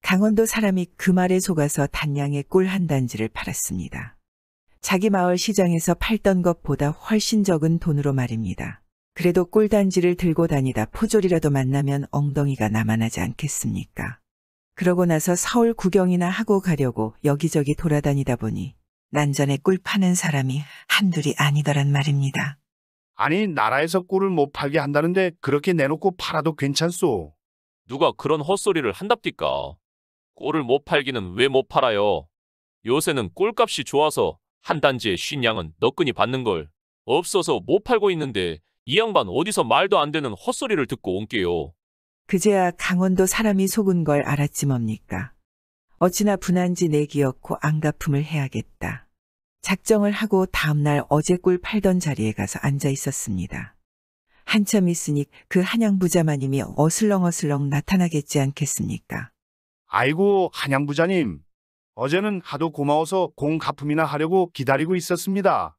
강원도 사람이 그 말에 속아서 단양에 꿀 한 단지를 팔았습니다. 자기 마을 시장에서 팔던 것보다 훨씬 적은 돈으로 말입니다. 그래도 꿀 단지를 들고 다니다 포졸이라도 만나면 엉덩이가 남아나지 않겠습니까? 그러고 나서 서울 구경이나 하고 가려고 여기저기 돌아다니다 보니 난전에 꿀 파는 사람이 한둘이 아니더란 말입니다. 아니, 나라에서 꿀을 못 팔게 한다는데 그렇게 내놓고 팔아도 괜찮소. 누가 그런 헛소리를 한답디까? 꿀을 못 팔기는 왜 못 팔아요? 요새는 꿀값이 좋아서 한 단지에 쉰 양은 너끈히 받는 걸. 없어서 못 팔고 있는데 이 양반 어디서 말도 안 되는 헛소리를 듣고 온게요. 그제야 강원도 사람이 속은 걸 알았지 뭡니까? 어찌나 분한지 내기였고 안갚음을 해야겠다. 작정을 하고 다음날 어제 꿀 팔던 자리에 가서 앉아 있었습니다. 한참 있으니 그 한양 부자마님이 어슬렁어슬렁 나타나겠지 않겠습니까? 아이고, 한양 부자님. 어제는 하도 고마워서 공가품이나 하려고 기다리고 있었습니다.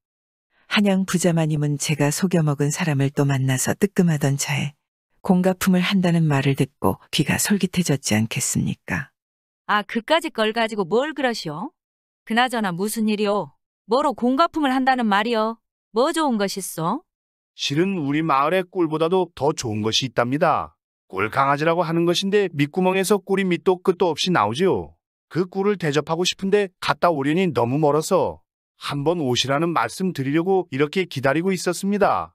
한양 부자마님은 제가 속여먹은 사람을 또 만나서 뜨끔하던 차에 공가품을 한다는 말을 듣고 귀가 솔깃해졌지 않겠습니까? 아, 그까짓 걸 가지고 뭘 그러시오? 그나저나 무슨 일이오? 뭐로 공가품을 한다는 말이오? 뭐 좋은 것 있어? 실은 우리 마을에 꿀보다도 더 좋은 것이 있답니다. 꿀 강아지라고 하는 것인데 밑구멍에서 꿀이 밑도 끝도 없이 나오지요. 그 꿀을 대접하고 싶은데 갔다 오려니 너무 멀어서 한번 오시라는 말씀 드리려고 이렇게 기다리고 있었습니다.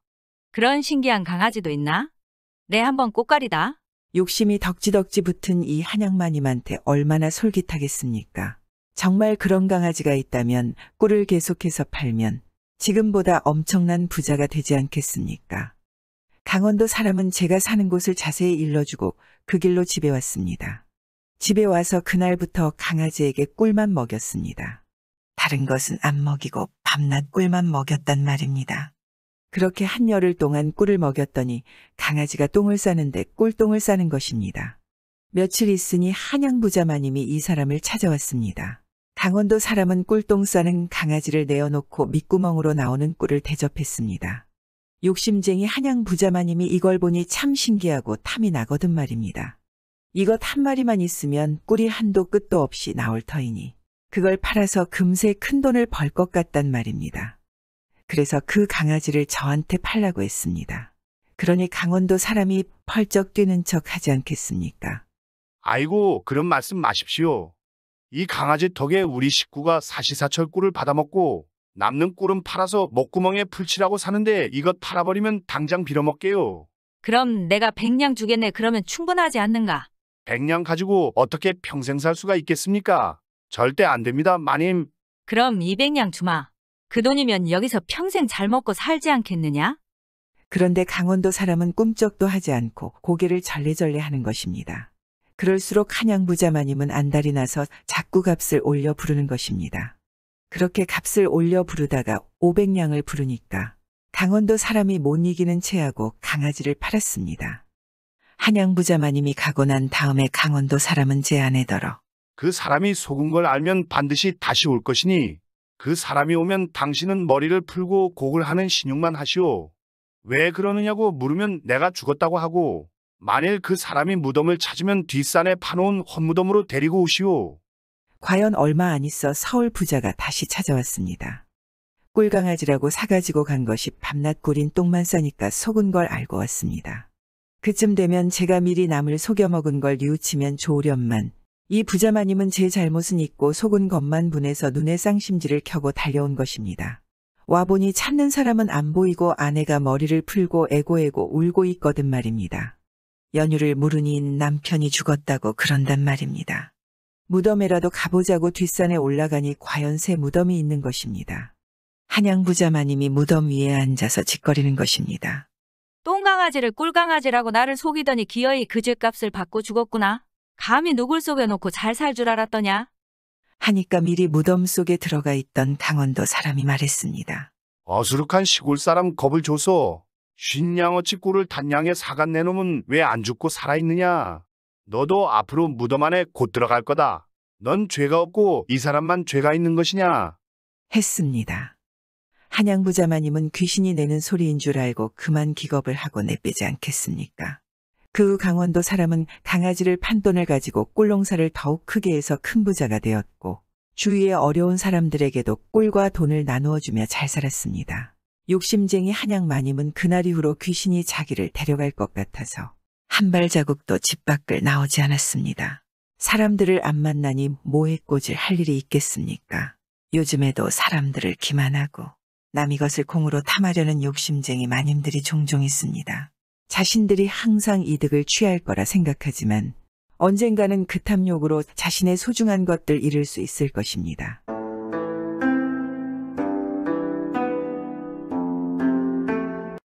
그런 신기한 강아지도 있나? 내 한번 꽃가리다. 욕심이 덕지덕지 붙은 이 한양마님한테 얼마나 솔깃하겠습니까? 정말 그런 강아지가 있다면 꿀을 계속해서 팔면 지금보다 엄청난 부자가 되지 않겠습니까? 강원도 사람은 제가 사는 곳을 자세히 일러주고 그 길로 집에 왔습니다. 집에 와서 그날부터 강아지에게 꿀만 먹였습니다. 다른 것은 안 먹이고 밤낮 꿀만 먹였단 말입니다. 그렇게 한열흘 동안 꿀을 먹였더니 강아지가 똥을 싸는데 꿀똥을 싸는 것입니다. 며칠 있으니 한양부자마님이 이 사람을 찾아왔습니다. 강원도 사람은 꿀똥 싸는 강아지를 내어놓고 밑구멍으로 나오는 꿀을 대접했습니다. 욕심쟁이 한양부자마님이 이걸 보니 참 신기하고 탐이 나거든 말입니다. 이것 한 마리만 있으면 꿀이 한도 끝도 없이 나올 터이니 그걸 팔아서 금세 큰 돈을 벌 것 같단 말입니다. 그래서 그 강아지를 저한테 팔라고 했습니다. 그러니 강원도 사람이 펄쩍 뛰는 척 하지 않겠습니까? 아이고, 그런 말씀 마십시오. 이 강아지 덕에 우리 식구가 사시사철 꿀을 받아먹고 남는 꿀은 팔아서 목구멍에 풀칠하고 사는데 이것 팔아버리면 당장 빌어먹게요. 그럼 내가 100냥 주겠네. 그러면 충분하지 않는가? 100냥 가지고 어떻게 평생 살 수가 있겠습니까? 절대 안 됩니다, 마님. 그럼 200냥 주마. 그 돈이면 여기서 평생 잘 먹고 살지 않겠느냐? 그런데 강원도 사람은 꿈쩍도 하지 않고 고개를 절레절레 하는 것입니다. 그럴수록 한양부자마님은 안달이 나서 자꾸 값을 올려 부르는 것입니다. 그렇게 값을 올려 부르다가 500냥을 부르니까 강원도 사람이 못 이기는 체하고 강아지를 팔았습니다. 한양부자마님이 가고 난 다음에 강원도 사람은 제 아내더러 그 사람이 속은 걸 알면 반드시 다시 올 것이니 그 사람이 오면 당신은 머리를 풀고 곡을 하는 신용만 하시오. 왜 그러느냐고 물으면 내가 죽었다고 하고 만일 그 사람이 무덤을 찾으면 뒷산에 파놓은 헛무덤으로 데리고 오시오. 과연 얼마 안 있어 서울 부자가 다시 찾아왔습니다. 꿀강아지라고 사가지고 간 것이 밤낮 꿀인 똥만 싸니까 속은 걸 알고 왔습니다. 그쯤 되면 제가 미리 남을 속여먹은 걸 뉘우치면 좋으련만 이 부자마님은 제 잘못은 잊고 속은 것만 분해서 눈에 쌍심지를 켜고 달려온 것입니다. 와보니 찾는 사람은 안 보이고 아내가 머리를 풀고 애고애고 울고 있거든 말입니다. 연유를 물으니 남편이 죽었다고 그런단 말입니다. 무덤에라도 가보자고 뒷산에 올라가니 과연 새 무덤이 있는 것입니다. 한양부자마님이 무덤 위에 앉아서 짓거리는 것입니다. 똥강아지를 꿀강아지라고 나를 속이더니 기어이 그 죗값을 받고 죽었구나. 감히 누굴 속여놓고 잘 살 줄 알았더냐? 하니까 미리 무덤 속에 들어가 있던 강원도 사람이 말했습니다. 어수룩한 시골 사람 겁을 줘서 쉰양어치 꿀을 단양에 사간 내놈은 왜 안 죽고 살아있느냐? 너도 앞으로 무덤 안에 곧 들어갈 거다. 넌 죄가 없고 이 사람만 죄가 있는 것이냐? 했습니다. 한양부자마님은 귀신이 내는 소리인 줄 알고 그만 기겁을 하고 내빼지 않겠습니까? 그 후 강원도 사람은 강아지를 판 돈을 가지고 꿀농사를 더욱 크게 해서 큰 부자가 되었고 주위의 어려운 사람들에게도 꿀과 돈을 나누어주며 잘 살았습니다. 욕심쟁이 한양마님은 그날 이후로 귀신이 자기를 데려갈 것 같아서 한 발자국도 집 밖을 나오지 않았습니다. 사람들을 안 만나니 뭐에 꽂을 할 일이 있겠습니까? 요즘에도 사람들을 기만하고 남의 것을 공으로 탐하려는 욕심쟁이 마님들이 종종 있습니다. 자신들이 항상 이득을 취할 거라 생각하지만 언젠가는 그 탐욕으로 자신의 소중한 것들 잃을 수 있을 것입니다.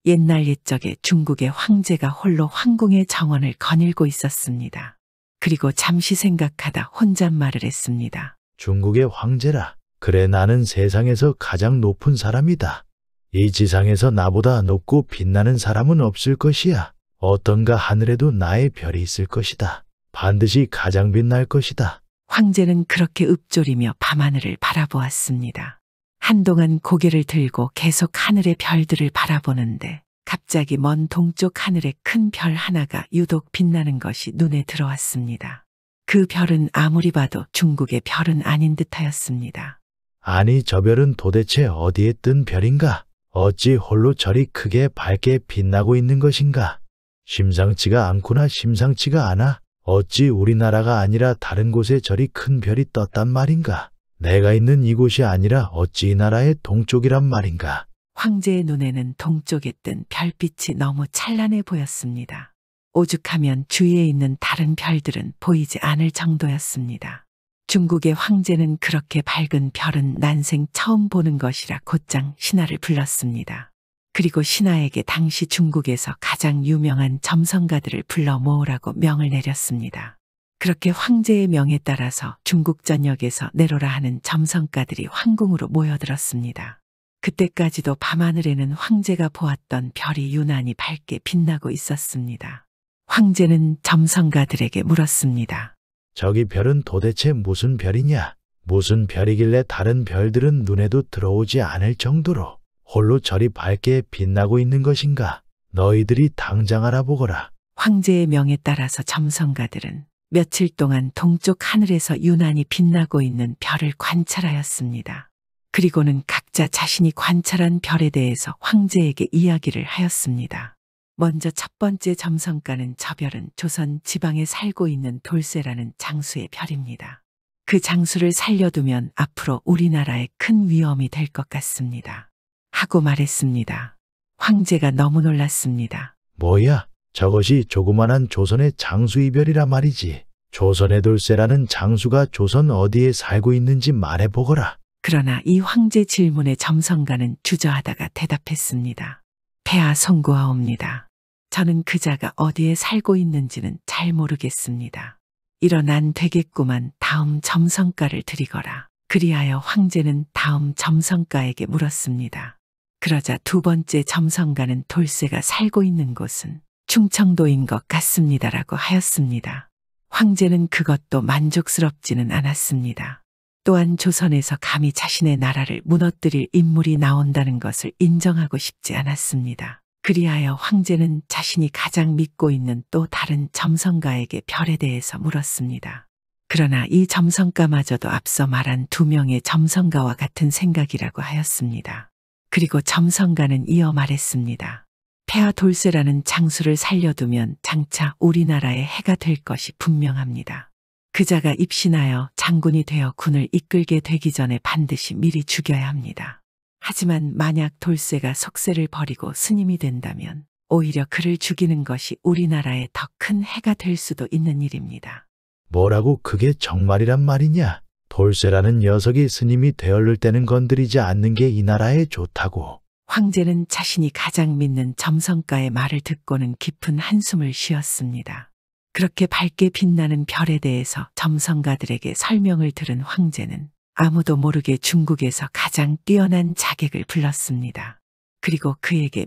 옛날 옛적에 중국의 황제가 홀로 황궁의 정원을 거닐고 있었습니다. 그리고 잠시 생각하다 혼잣말을 했습니다. 중국의 황제라. 그래 나는 세상에서 가장 높은 사람이다. 이 지상에서 나보다 높고 빛나는 사람은 없을 것이야. 어떤가 하늘에도 나의 별이 있을 것이다. 반드시 가장 빛날 것이다. 황제는 그렇게 읊조리며 밤하늘을 바라보았습니다. 한동안 고개를 들고 계속 하늘의 별들을 바라보는데 갑자기 먼 동쪽 하늘에 큰 별 하나가 유독 빛나는 것이 눈에 들어왔습니다. 그 별은 아무리 봐도 중국의 별은 아닌 듯하였습니다. 아니 저 별은 도대체 어디에 뜬 별인가? 어찌 홀로 저리 크게 밝게 빛나고 있는 것인가? 심상치가 않구나. 심상치가 않아. 어찌 우리나라가 아니라 다른 곳에 저리 큰 별이 떴단 말인가? 내가 있는 이곳이 아니라 어찌 이 나라의 동쪽이란 말인가? 황제의 눈에는 동쪽에 뜬 별빛이 너무 찬란해 보였습니다. 오죽하면 주위에 있는 다른 별들은 보이지 않을 정도였습니다. 중국의 황제는 그렇게 밝은 별은 난생 처음 보는 것이라 곧장 신하를 불렀습니다. 그리고 신하에게 당시 중국에서 가장 유명한 점성가들을 불러 모으라고 명을 내렸습니다. 그렇게 황제의 명에 따라서 중국 전역에서 내로라 하는 점성가들이 황궁으로 모여들었습니다. 그때까지도 밤하늘에는 황제가 보았던 별이 유난히 밝게 빛나고 있었습니다. 황제는 점성가들에게 물었습니다. 저기 별은 도대체 무슨 별이냐? 무슨 별이길래 다른 별들은 눈에도 들어오지 않을 정도로 홀로 저리 밝게 빛나고 있는 것인가? 너희들이 당장 알아보거라. 황제의 명에 따라서 점성가들은 며칠 동안 동쪽 하늘에서 유난히 빛나고 있는 별을 관찰하였습니다. 그리고는 각자 자신이 관찰한 별에 대해서 황제에게 이야기를 하였습니다. 먼저 첫 번째 점성가는 저 별은 조선 지방에 살고 있는 돌쇠라는 장수의 별입니다. 그 장수를 살려두면 앞으로 우리나라에 큰 위험이 될 것 같습니다. 하고 말했습니다. 황제가 너무 놀랐습니다. 뭐야? 저것이 조그만한 조선의 장수이별이라 말이지. 조선의 돌쇠라는 장수가 조선 어디에 살고 있는지 말해보거라. 그러나 이 황제 질문에 점성가는 주저하다가 대답했습니다. 폐하 송구하옵니다. 저는 그자가 어디에 살고 있는지는 잘 모르겠습니다. 이런 안 되겠구만. 다음 점성가를 드리거라. 그리하여 황제는 다음 점성가에게 물었습니다. 그러자 두 번째 점성가는 돌쇠가 살고 있는 곳은 충청도인 것 같습니다라고 하였습니다. 황제는 그것도 만족스럽지는 않았습니다. 또한 조선에서 감히 자신의 나라를 무너뜨릴 인물이 나온다는 것을 인정하고 싶지 않았습니다. 그리하여 황제는 자신이 가장 믿고 있는 또 다른 점성가에게 별에 대해서 물었습니다. 그러나 이 점성가마저도 앞서 말한 두 명의 점성가와 같은 생각이라고 하였습니다. 그리고 점성가는 이어 말했습니다. 폐하 돌쇠라는 장수를 살려두면 장차 우리나라에 해가 될 것이 분명합니다. 그자가 입신하여 장군이 되어 군을 이끌게 되기 전에 반드시 미리 죽여야 합니다. 하지만 만약 돌쇠가 속세를 버리고 스님이 된다면 오히려 그를 죽이는 것이 우리나라에 더 큰 해가 될 수도 있는 일입니다. 뭐라고 그게 정말이란 말이냐? 돌쇠라는 녀석이 스님이 되어를 때는 건드리지 않는 게 이 나라에 좋다고. 황제는 자신이 가장 믿는 점성가의 말을 듣고는 깊은 한숨을 쉬었습니다. 그렇게 밝게 빛나는 별에 대해서 점성가들에게 설명을 들은 황제는 아무도 모르게 중국에서 가장 뛰어난 자객을 불렀습니다. 그리고 그에게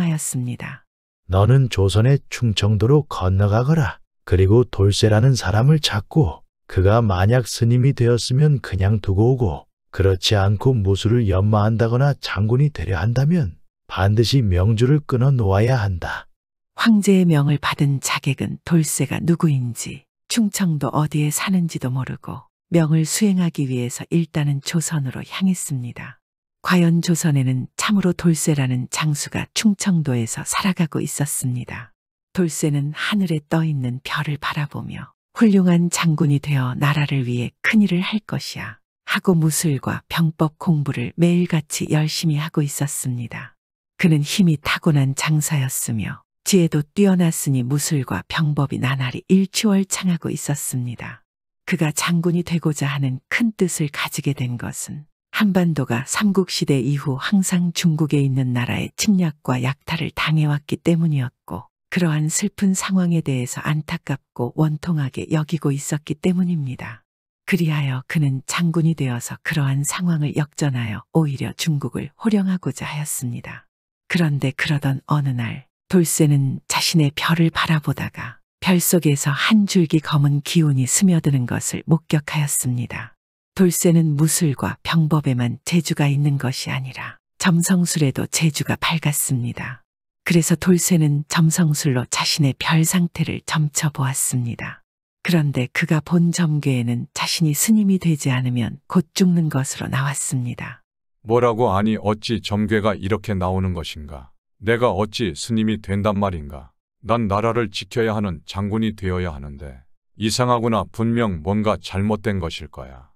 명령하였습니다. 너는 조선의 충청도로 건너가거라. 그리고 돌쇠라는 사람을 찾고 그가 만약 스님이 되었으면 그냥 두고 오고 그렇지 않고 무술을 연마한다거나 장군이 되려 한다면 반드시 명주를 끊어 놓아야 한다. 황제의 명을 받은 자객은 돌쇠가 누구인지 충청도 어디에 사는지도 모르고 명을 수행하기 위해서 일단은 조선으로 향했습니다. 과연 조선에는 참으로 돌쇠라는 장수가 충청도에서 살아가고 있었습니다. 돌쇠는 하늘에 떠 있는 별을 바라보며 훌륭한 장군이 되어 나라를 위해 큰일을 할 것이야 하고 무술과 병법 공부를 매일같이 열심히 하고 있었습니다. 그는 힘이 타고난 장사였으며 지혜도 뛰어났으니 무술과 병법이 나날이 일취월장하고 있었습니다. 그가 장군이 되고자 하는 큰 뜻을 가지게 된 것은 한반도가 삼국시대 이후 항상 중국에 있는 나라의 침략과 약탈을 당해왔기 때문이었고 그러한 슬픈 상황에 대해서 안타깝고 원통하게 여기고 있었기 때문입니다. 그리하여 그는 장군이 되어서 그러한 상황을 역전하여 오히려 중국을 호령하고자 하였습니다. 그런데 그러던 어느 날 돌쇠는 자신의 별을 바라보다가 별 속에서 한 줄기 검은 기운이 스며드는 것을 목격하였습니다. 돌쇠는 무술과 병법에만 재주가 있는 것이 아니라 점성술에도 재주가 밝았습니다. 그래서 돌쇠는 점성술로 자신의 별 상태를 점쳐보았습니다. 그런데 그가 본 점괘에는 자신이 스님이 되지 않으면 곧 죽는 것으로 나왔습니다. 뭐라고 아니 어찌 점괘가 이렇게 나오는 것인가? 내가 어찌 스님이 된단 말인가? 난 나라를 지켜야 하는 장군이 되어야 하는데 이상하구나. 분명 뭔가 잘못된 것일 거야.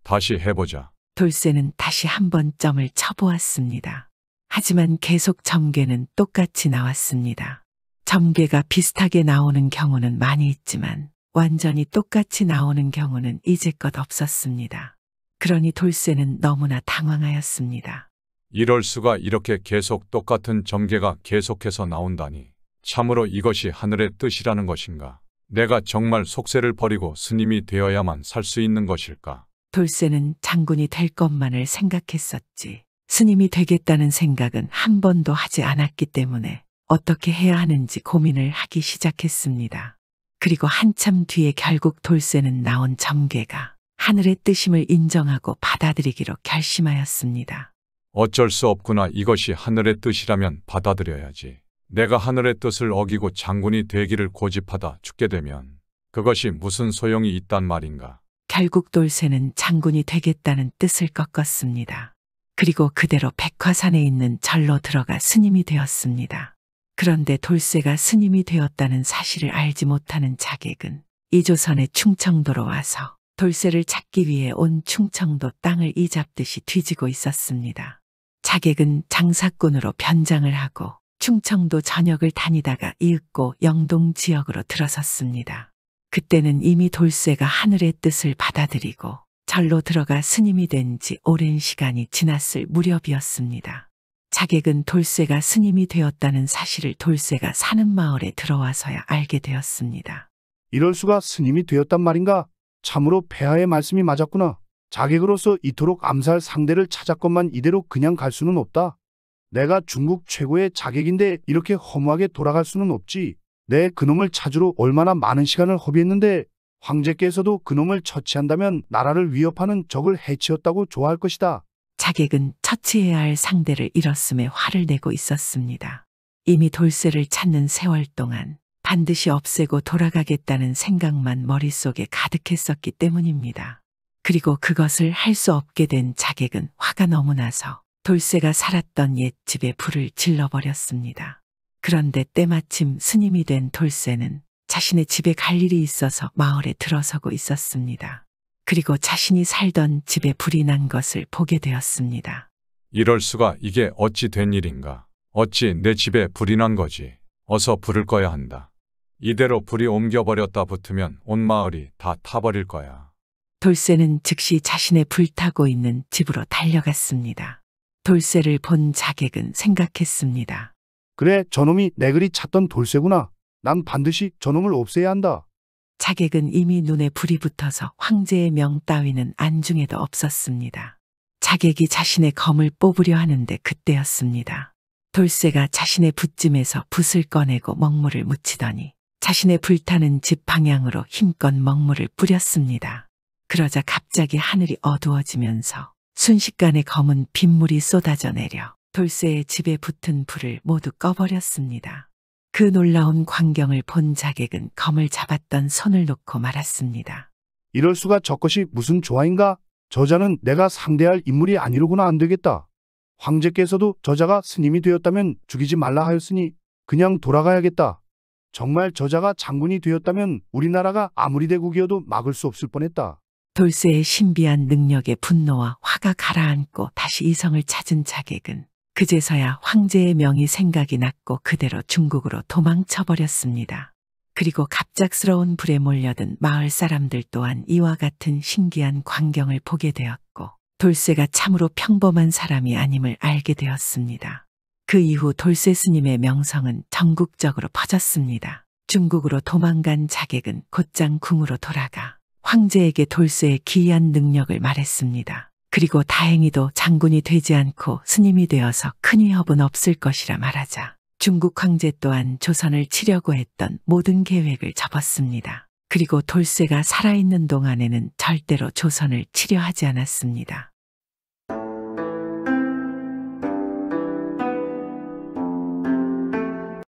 다시 해보자. 돌쇠는 다시 한번 점을 쳐보았습니다. 하지만 계속 점괘는 똑같이 나왔습니다. 점괘가 비슷하게 나오는 경우는 많이 있지만 완전히 똑같이 나오는 경우는 이제껏 없었습니다. 그러니 돌쇠는 너무나 당황하였습니다. 이럴 수가. 이렇게 계속 똑같은 점괘가 계속해서 나온다니. 참으로 이것이 하늘의 뜻이라는 것인가? 내가 정말 속세를 버리고 스님이 되어야만 살 수 있는 것일까? 돌쇠는 장군이 될 것만을 생각했었지. 스님이 되겠다는 생각은 한 번도 하지 않았기 때문에 어떻게 해야 하는지 고민을 하기 시작했습니다. 그리고 한참 뒤에 결국 돌쇠는 나온 점괘가 하늘의 뜻임을 인정하고 받아들이기로 결심하였습니다. 어쩔 수 없구나. 이것이 하늘의 뜻이라면 받아들여야지. 내가 하늘의 뜻을 어기고 장군이 되기를 고집하다 죽게 되면 그것이 무슨 소용이 있단 말인가? 결국 돌쇠는 장군이 되겠다는 뜻을 꺾었습니다. 그리고 그대로 백화산에 있는 절로 들어가 스님이 되었습니다. 그런데 돌쇠가 스님이 되었다는 사실을 알지 못하는 자객은 이조선의 충청도로 와서 돌쇠를 찾기 위해 온 충청도 땅을 이잡듯이 뒤지고 있었습니다. 자객은 장사꾼으로 변장을 하고 충청도 전역을 다니다가 이윽고 영동 지역으로 들어섰습니다. 그때는 이미 돌쇠가 하늘의 뜻을 받아들이고 절로 들어가 스님이 된 지 오랜 시간이 지났을 무렵이었습니다. 자객은 돌쇠가 스님이 되었다는 사실을 돌쇠가 사는 마을에 들어와서야 알게 되었습니다. 이럴 수가 스님이 되었단 말인가? 참으로 폐하의 말씀이 맞았구나. 자객으로서 이토록 암살 상대를 찾았건만 이대로 그냥 갈 수는 없다. 내가 중국 최고의 자객인데 이렇게 허무하게 돌아갈 수는 없지. 내 그놈을 찾으러 얼마나 많은 시간을 허비했는데 황제께서도 그놈을 처치한다면 나라를 위협하는 적을 해치웠다고 좋아할 것이다. 자객은 처치해야 할 상대를 잃었음에 화를 내고 있었습니다. 이미 돌쇠를 찾는 세월 동안 반드시 없애고 돌아가겠다는 생각만 머릿속에 가득했었기 때문입니다. 그리고 그것을 할 수 없게 된 자객은 화가 너무 나서 돌쇠가 살았던 옛집에 불을 질러버렸습니다. 그런데 때마침 스님이 된 돌쇠는 자신의 집에 갈 일이 있어서 마을에 들어서고 있었습니다. 그리고 자신이 살던 집에 불이 난 것을 보게 되었습니다. 이럴 수가. 이게 어찌 된 일인가? 어찌 내 집에 불이 난 거지? 어서 불을 꺼야 한다. 이대로 불이 옮겨버렸다 붙으면 온 마을이 다 타버릴 거야. 돌쇠는 즉시 자신의 불타고 있는 집으로 달려갔습니다. 돌쇠를 본 자객은 생각했습니다. 그래, 저놈이 내 그리 찾던 돌쇠구나. 난 반드시 저놈을 없애야 한다. 자객은 이미 눈에 불이 붙어서 황제의 명 따위는 안중에도 없었습니다. 자객이 자신의 검을 뽑으려 하는데 그때였습니다. 돌쇠가 자신의 붓짐에서 붓을 꺼내고 먹물을 묻히더니 자신의 불타는 집 방향으로 힘껏 먹물을 뿌렸습니다. 그러자 갑자기 하늘이 어두워지면서 순식간에 검은 빗물이 쏟아져 내려 돌쇠의 집에 붙은 불을 모두 꺼버렸습니다. 그 놀라운 광경을 본 자객은 검을 잡았던 손을 놓고 말았습니다. 이럴 수가. 저것이 무슨 조화인가? 저자는 내가 상대할 인물이 아니로구나. 안 되겠다. 황제께서도 저자가 스님이 되었다면 죽이지 말라 하였으니 그냥 돌아가야겠다. 정말 저자가 장군이 되었다면 우리나라가 아무리 대국이어도 막을 수 없을 뻔했다. 돌쇠의 신비한 능력에 분노와 화가 가라앉고 다시 이성을 찾은 자객은 그제서야 황제의 명이 생각이 났고 그대로 중국으로 도망쳐버렸습니다. 그리고 갑작스러운 불에 몰려든 마을 사람들 또한 이와 같은 신기한 광경을 보게 되었고 돌쇠가 참으로 평범한 사람이 아님을 알게 되었습니다. 그 이후 돌쇠 스님의 명성은 전국적으로 퍼졌습니다. 중국으로 도망간 자객은 곧장 궁으로 돌아가 황제에게 돌쇠의 기이한 능력을 말했습니다. 그리고 다행히도 장군이 되지 않고 스님이 되어서 큰 위협은 없을 것이라 말하자 중국 황제 또한 조선을 치려고 했던 모든 계획을 접었습니다. 그리고 돌쇠가 살아있는 동안에는 절대로 조선을 치려 하지 않았습니다.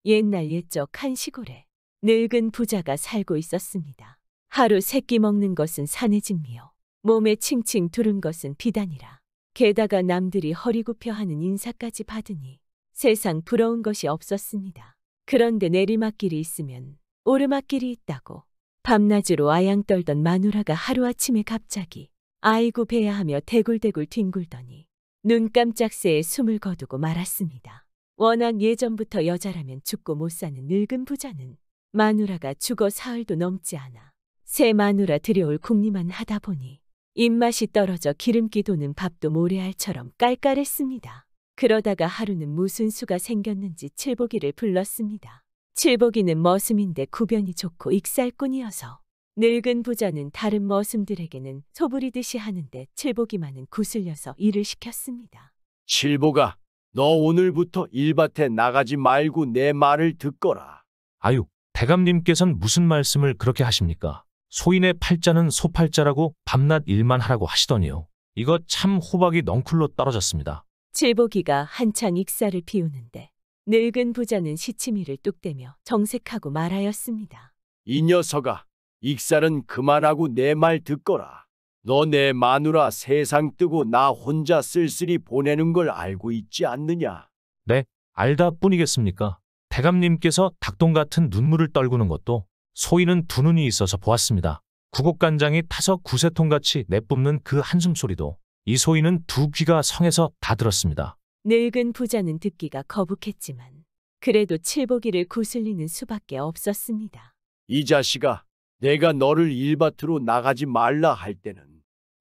옛날 옛적 한 시골에 늙은 부자가 살고 있었습니다. 하루 세끼 먹는 것은 산의 진미요 몸에 칭칭 두른 것은 비단이라. 게다가 남들이 허리 굽혀 하는 인사까지 받으니 세상 부러운 것이 없었습니다. 그런데 내리막길이 있으면 오르막길이 있다고 밤낮으로 아양 떨던 마누라가 하루아침에 갑자기 아이고 배야 하며 대굴대굴 뒹굴더니 눈 깜짝 새에 숨을 거두고 말았습니다. 워낙 예전부터 여자라면 죽고 못 사는 늙은 부자는 마누라가 죽어 사흘도 넘지 않아 새 마누라 들여올 궁리만 하다 보니 입맛이 떨어져 기름기 도는 밥도 모래알처럼 깔깔했습니다. 그러다가 하루는 무슨 수가 생겼는지 칠보기를 불렀습니다. 칠보기는 머슴인데 구변이 좋고 익살꾼이어서 늙은 부자는 다른 머슴들에게는 소부리듯이 하는데 칠보기만은 구슬려서 일을 시켰습니다. 칠보가, 너 오늘부터 일밭에 나가지 말고 내 말을 듣거라. 아유, 대감님께선 무슨 말씀을 그렇게 하십니까? 소인의 팔자는 소팔자라고 밤낮 일만 하라고 하시더니요. 이거 참 호박이 넝쿨로 떨어졌습니다. 칠보기가 한창 익살을 피우는데 늙은 부자는 시치미를 뚝대며 정색하고 말하였습니다. 이 녀석아, 익살은 그만하고 내 말 듣거라. 너 내 마누라 세상 뜨고 나 혼자 쓸쓸히 보내는 걸 알고 있지 않느냐? 네, 알다 뿐이겠습니까? 대감님께서 닭똥 같은 눈물을 떨구는 것도 소인은 두 눈이 있어서 보았습니다. 구곡간장이 타서 구세통같이 내뿜는 그 한숨소리도 이 소인은 두 귀가 성해서 다 들었습니다. 늙은 부자는 듣기가 거북했지만 그래도 칠보기를 구슬리는 수밖에 없었습니다. 이 자식아, 내가 너를 일밭으로 나가지 말라 할 때는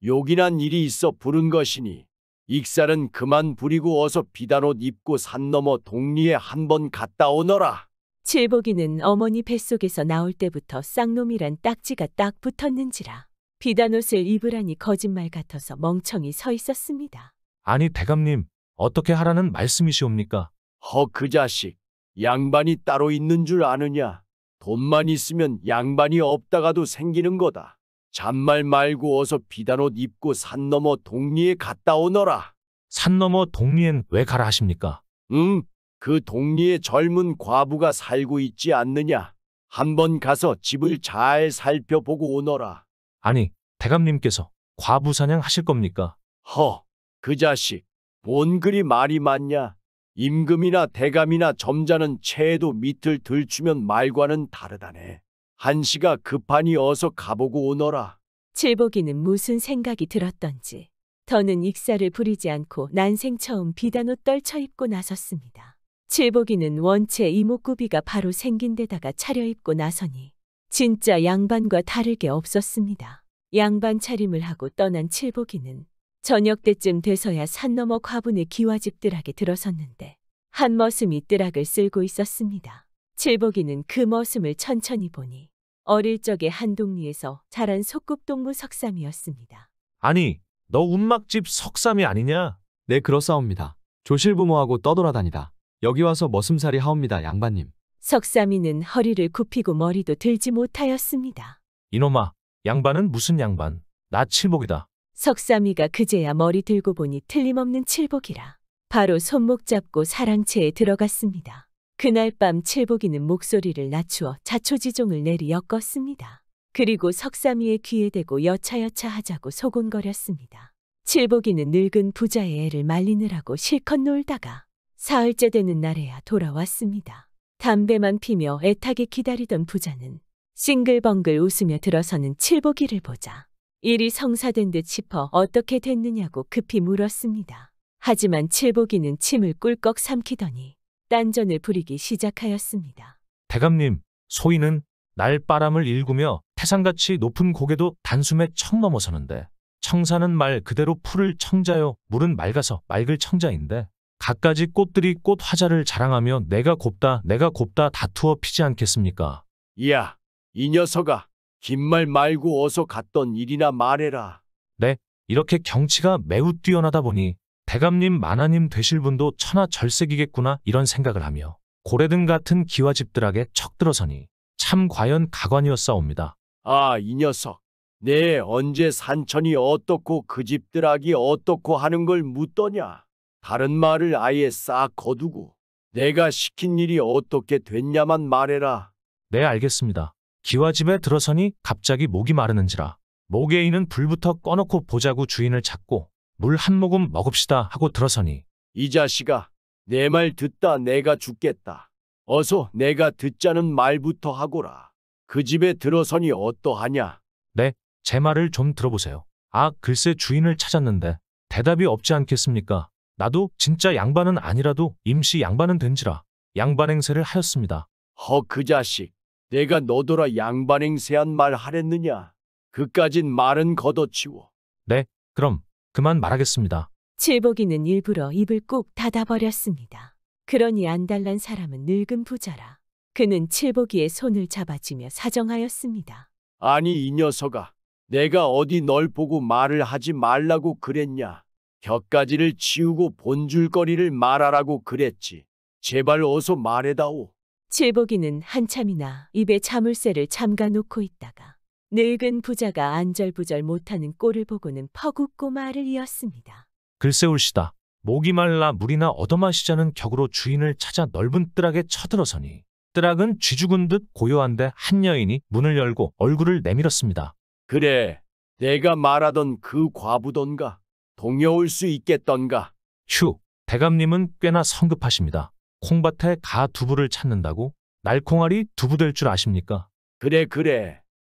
요긴한 일이 있어 부른 것이니 익살은 그만 부리고 어서 비단옷 입고 산 너머 동리에 한번 갔다 오너라. 칠보기는 어머니 뱃속에서 나올 때부터 쌍놈이란 딱지가 딱 붙었는지라 비단옷을 입으라니 거짓말 같아서 멍청이 서 있었습니다. 아니 대감님, 어떻게 하라는 말씀이시옵니까? 그 자식, 양반이 따로 있는 줄 아느냐? 돈만 있으면 양반이 없다가도 생기는 거다. 잔말 말고 어서 비단옷 입고 산 너머 동리에 갔다 오너라. 산 너머 동리엔 왜 가라 하십니까? 그 동리에 젊은 과부가 살고 있지 않느냐? 한번 가서 집을 잘 살펴보고 오너라. 아니, 대감님께서 과부 사냥 하실 겁니까? 그 자식, 뭔 그리 말이 많냐? 임금이나 대감이나 점자는 채에도 밑을 들추면 말과는 다르다네. 한시가 급하니 어서 가보고 오너라. 칠보기는 무슨 생각이 들었던지 더는 익살을 부리지 않고 난생 처음 비단옷 떨쳐 입고 나섰습니다. 칠보기는 원체 이목구비가 바로 생긴 데다가 차려입고 나서니 진짜 양반과 다를 게 없었습니다. 양반 차림을 하고 떠난 칠보기는 저녁 때쯤 돼서야 산 너머 과분의 기와집뜰하게 들어섰는데 한 머슴이 뜨락을 쓸고 있었습니다. 칠보기는 그 머슴을 천천히 보니 어릴 적에 한동리에서 자란 소꿉동무 석삼이었습니다. 아니, 너 운막집 석삼이 아니냐? 네, 그렇사옵니다. 조실부모하고 떠돌아다니다 여기 와서 머슴살이 하옵니다, 양반님. 석삼이는 허리를 굽히고 머리도 들지 못하였습니다. 이놈아, 양반은 무슨 양반? 나 칠복이다. 석삼이가 그제야 머리 들고 보니 틀림없는 칠복이라 바로 손목 잡고 사랑채에 들어갔습니다. 그날 밤 칠복이는 목소리를 낮추어 자초지종을 내리 엮었습니다. 그리고 석삼이의 귀에 대고 여차여차 하자고 소곤거렸습니다. 칠복이는 늙은 부자의 애를 말리느라고 실컷 놀다가 사흘째 되는 날에야 돌아왔습니다. 담배만 피며 애타게 기다리던 부자는 싱글벙글 웃으며 들어서는 칠복이를 보자 일이 성사된 듯 싶어 어떻게 됐느냐고 급히 물었습니다. 하지만 칠복이는 침을 꿀꺽 삼키더니 딴전을 부리기 시작하였습니다. 대감님, 소인은 날바람을 일구며 태산같이 높은 고개도 단숨에 청 넘어서는데 청사는 말 그대로 풀을 청자요 물은 맑아서 맑을 청자인데 갖가지 꽃들이 꽃 화자를 자랑하며 내가 곱다 다투어 피지 않겠습니까? 야, 이 녀석아, 긴 말 말고 어서 갔던 일이나 말해라. 네, 이렇게 경치가 매우 뛰어나다 보니 대감님 만화님 되실 분도 천하절색이겠구나 이런 생각을 하며 고래등 같은 기와집들에게 척 들어서니 참 과연 가관이었사옵니다. 아, 이 녀석. 내 언제 산천이 어떻고 그 집들하기 어떻고 하는 걸 묻더냐. 다른 말을 아예 싹 거두고 내가 시킨 일이 어떻게 됐냐만 말해라. 네, 알겠습니다. 기와집에 들어서니 갑자기 목이 마르는지라 목에 있는 불부터 꺼놓고 보자고 주인을 찾고 물 한 모금 먹읍시다 하고 들어서니 이 자식아, 내 말 듣다 내가 죽겠다. 어서 내가 듣자는 말부터 하거라. 그 집에 들어서니 어떠하냐? 네, 제 말을 좀 들어보세요. 아, 글쎄 주인을 찾았는데 대답이 없지 않겠습니까? 나도 진짜 양반은 아니라도 임시 양반은 된지라 양반 행세를 하였습니다. 그 자식. 내가 너더러 양반 행세한 말 하랬느냐? 그까진 말은 걷어치워. 네, 그럼 그만 말하겠습니다. 칠복이는 일부러 입을 꾹 닫아버렸습니다. 그러니 안달난 사람은 늙은 부자라. 그는 칠복이의 손을 잡아주며 사정하였습니다. 아니 이 녀석아, 내가 어디 널 보고 말을 하지 말라고 그랬냐? 격가지를 치우고 본줄거리를 말하라고 그랬지. 제발 어서 말해다오. 칠복이는 한참이나 입에 자물쇠를 잠가 놓고 있다가 늙은 부자가 안절부절 못하는 꼴을 보고는 퍼붓고 말을 이었습니다. 글쎄올시다. 목이 말라 물이나 얻어마시자는 격으로 주인을 찾아 넓은 뜰락에 쳐들어서니 뜰락은 쥐죽은 듯 고요한데 한 여인이 문을 열고 얼굴을 내밀었습니다. 그래, 내가 말하던 그 과부던가? 동여올 수 있겠던가? 휴, 대감님은 꽤나 성급하십니다. 콩밭에 가 두부를 찾는다고 날콩알이 두부 될 줄 아십니까? 그래,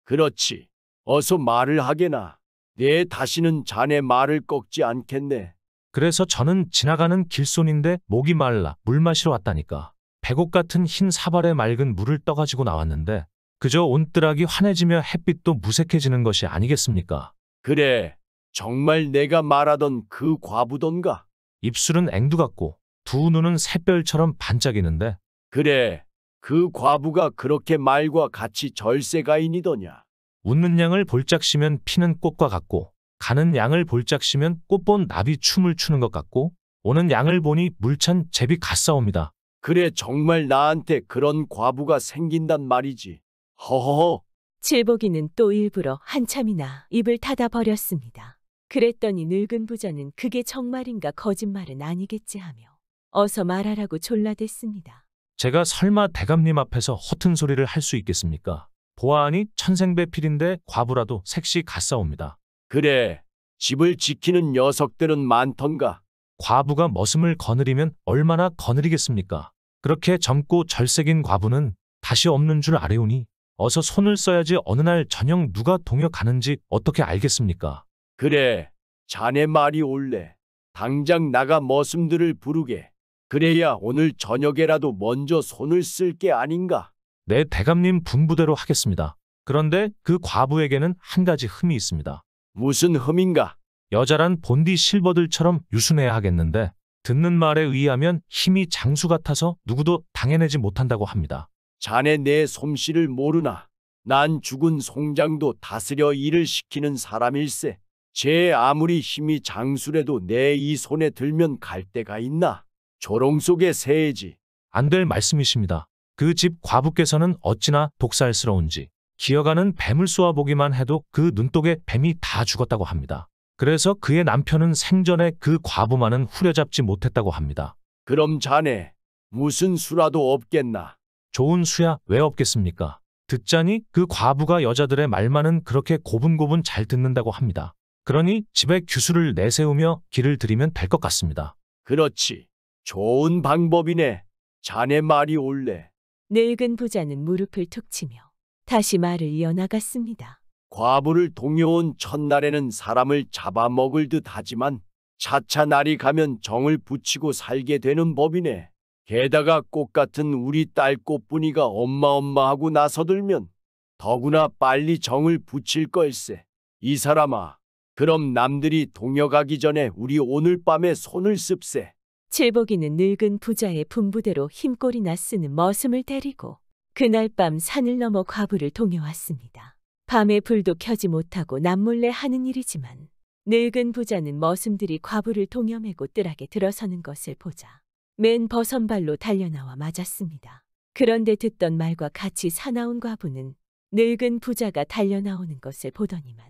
그렇지. 어서 말을 하게나. 내 다시는 자네 말을 꺾지 않겠네. 그래서 저는 지나가는 길손인데 목이 말라 물 마시러 왔다니까. 백옥 같은 흰 사발에 맑은 물을 떠가지고 나왔는데 그저 온뜰락이 환해지며 햇빛도 무색해지는 것이 아니겠습니까? 그래, 정말 내가 말하던 그 과부던가? 입술은 앵두 같고 두 눈은 샛별처럼 반짝이는데 그래, 그 과부가 그렇게 말과 같이 절세가인이더냐? 웃는 양을 볼짝시면 피는 꽃과 같고 가는 양을 볼짝시면 꽃본 나비 춤을 추는 것 같고 오는 양을 보니 물찬 제비 같사옵니다. 그래, 정말 나한테 그런 과부가 생긴단 말이지. 허허허. 칠복이는 또 일부러 한참이나 입을 닫아버렸습니다. 그랬더니 늙은 부자는 그게 정말인가 거짓말은 아니겠지 하며 어서 말하라고 졸라댔습니다. 제가 설마 대감님 앞에서 허튼 소리를 할 수 있겠습니까? 보아하니 천생배필인데 과부라도 색시 같사옵니다. 그래, 집을 지키는 녀석들은 많던가? 과부가 머슴을 거느리면 얼마나 거느리겠습니까? 그렇게 젊고 절색인 과부는 다시 없는 줄 아뢰오니 어서 손을 써야지 어느 날 저녁 누가 동여 가는지 어떻게 알겠습니까? 그래, 자네 말이 옳네. 당장 나가 머슴들을 부르게. 그래야 오늘 저녁에라도 먼저 손을 쓸 게 아닌가? 네, 대감님 분부대로 하겠습니다. 그런데 그 과부에게는 한 가지 흠이 있습니다. 무슨 흠인가? 여자란 본디 실버들처럼 유순해야 하겠는데 듣는 말에 의하면 힘이 장수 같아서 누구도 당해내지 못한다고 합니다. 자네 내 솜씨를 모르나? 난 죽은 송장도 다스려 일을 시키는 사람일세. 제 아무리 힘이 장수래도 내 이 손에 들면 갈 데가 있나? 조롱 속의 새이지. 안 될 말씀이십니다. 그 집 과부께서는 어찌나 독살스러운지 기어가는 뱀을 쏘아보기만 해도 그 눈독에 뱀이 다 죽었다고 합니다. 그래서 그의 남편은 생전에 그 과부만은 후려잡지 못했다고 합니다. 그럼 자네 무슨 수라도 없겠나? 좋은 수야 왜 없겠습니까? 듣자니 그 과부가 여자들의 말만은 그렇게 고분고분 잘 듣는다고 합니다. 그러니 집에 규수를 내세우며 길을 들이면 될 것 같습니다. 그렇지. 좋은 방법이네. 자네 말이 옳네. 늙은 부자는 무릎을 툭 치며 다시 말을 이어나갔습니다. 과부를 동여온 첫날에는 사람을 잡아먹을 듯 하지만 차차 날이 가면 정을 붙이고 살게 되는 법이네. 게다가 꽃 같은 우리 딸 꽃분이가 엄마 하고 나서들면 더구나 빨리 정을 붙일 걸세. 이 사람아, 그럼 남들이 동여가기 전에 우리 오늘 밤에 손을 씁세. 칠복이는 늙은 부자의 분부대로 힘꼴이나 쓰는 머슴을 데리고 그날 밤 산을 넘어 과부를 동여왔습니다. 밤에 불도 켜지 못하고 남몰래 하는 일이지만 늙은 부자는 머슴들이 과부를 동여매고 뜰하게 들어서는 것을 보자 맨 버선발로 달려나와 맞았습니다. 그런데 듣던 말과 같이 사나운 과부는 늙은 부자가 달려나오는 것을 보더니만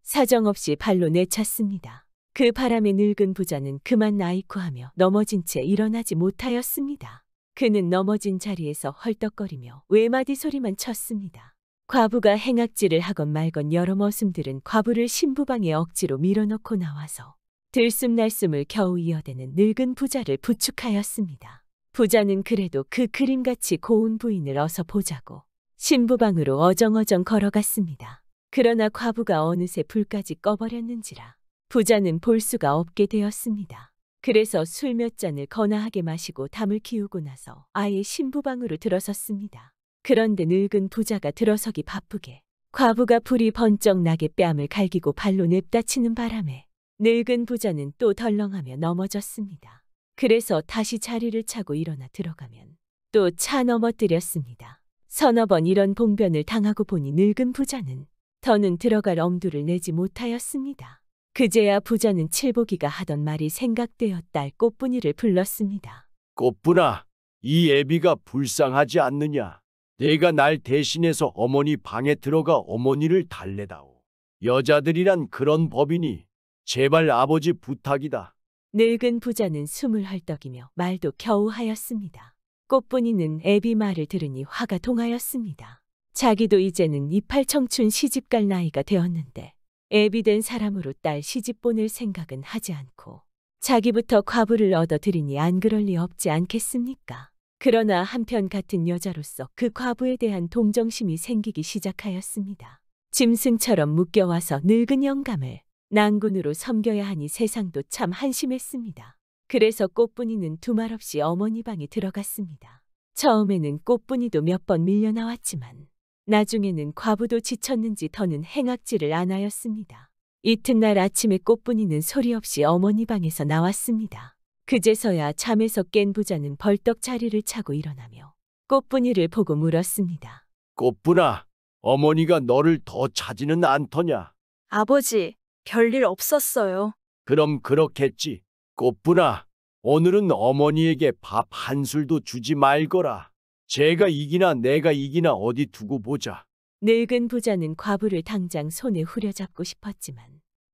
사정없이 발로 내찼습니다. 그 바람에 늙은 부자는 그만 아이쿠하며 넘어진 채 일어나지 못하였습니다. 그는 넘어진 자리에서 헐떡거리며 외마디 소리만 쳤습니다. 과부가 행악질을 하건 말건 여러 머슴들은 과부를 신부방에 억지로 밀어넣고 나와서 들숨날숨을 겨우 이어대는 늙은 부자를 부축하였습니다. 부자는 그래도 그 그림같이 고운 부인을 어서 보자고 신부방으로 어정어정 걸어갔습니다. 그러나 과부가 어느새 불까지 꺼버렸는지라 부자는 볼 수가 없게 되었습니다. 그래서 술 몇 잔을 거나하게 마시고 담을 키우고 나서 아예 신부방으로 들어섰습니다. 그런데 늙은 부자가 들어서기 바쁘게 과부가 불이 번쩍 나게 뺨을 갈기고 발로 냅다치는 바람에 늙은 부자는 또 덜렁하며 넘어졌습니다. 그래서 다시 자리를 차고 일어나 들어가면 또 차 넘어뜨렸습니다. 서너 번 이런 봉변을 당하고 보니 늙은 부자는 더는 들어갈 엄두를 내지 못하였습니다. 그제야 부자는 칠복이가 하던 말이 생각되어 딸 꽃분이를 불렀습니다. 꽃분아, 이 애비가 불쌍하지 않느냐? 내가 날 대신해서 어머니 방에 들어가 어머니를 달래다오. 여자들이란 그런 법이니 제발 아버지 부탁이다. 늙은 부자는 숨을 헐떡이며 말도 겨우 하였습니다. 꽃분이는 애비 말을 들으니 화가 동하였습니다. 자기도 이제는 이팔청춘 시집갈 나이가 되었는데 애비된 사람으로 딸 시집 보낼 생각은 하지 않고 자기부터 과부를 얻어들이니 안 그럴 리 없지 않겠습니까? 그러나 한편 같은 여자로서 그 과부에 대한 동정심이 생기기 시작하였습니다. 짐승처럼 묶여와서 늙은 영감을 난군으로 섬겨야 하니 세상도 참 한심했습니다. 그래서 꽃분이는 두말 없이 어머니 방에 들어갔습니다. 처음에는 꽃분이도 몇 번 밀려나왔지만 나중에는 과부도 지쳤는지 더는 행악질을 안 하였습니다. 이튿날 아침에 꽃분이는 소리 없이 어머니 방에서 나왔습니다. 그제서야 잠에서 깬 부자는 벌떡 자리를 차고 일어나며 꽃분이를 보고 물었습니다. 꽃분아, 어머니가 너를 더 찾지는 않더냐? 아버지, 별일 없었어요. 그럼 그렇겠지. 꽃분아, 오늘은 어머니에게 밥 한 술도 주지 말거라. 제가 이기나 내가 이기나 어디 두고 보자. 늙은 부자는 과부를 당장 손에 후려잡고 싶었지만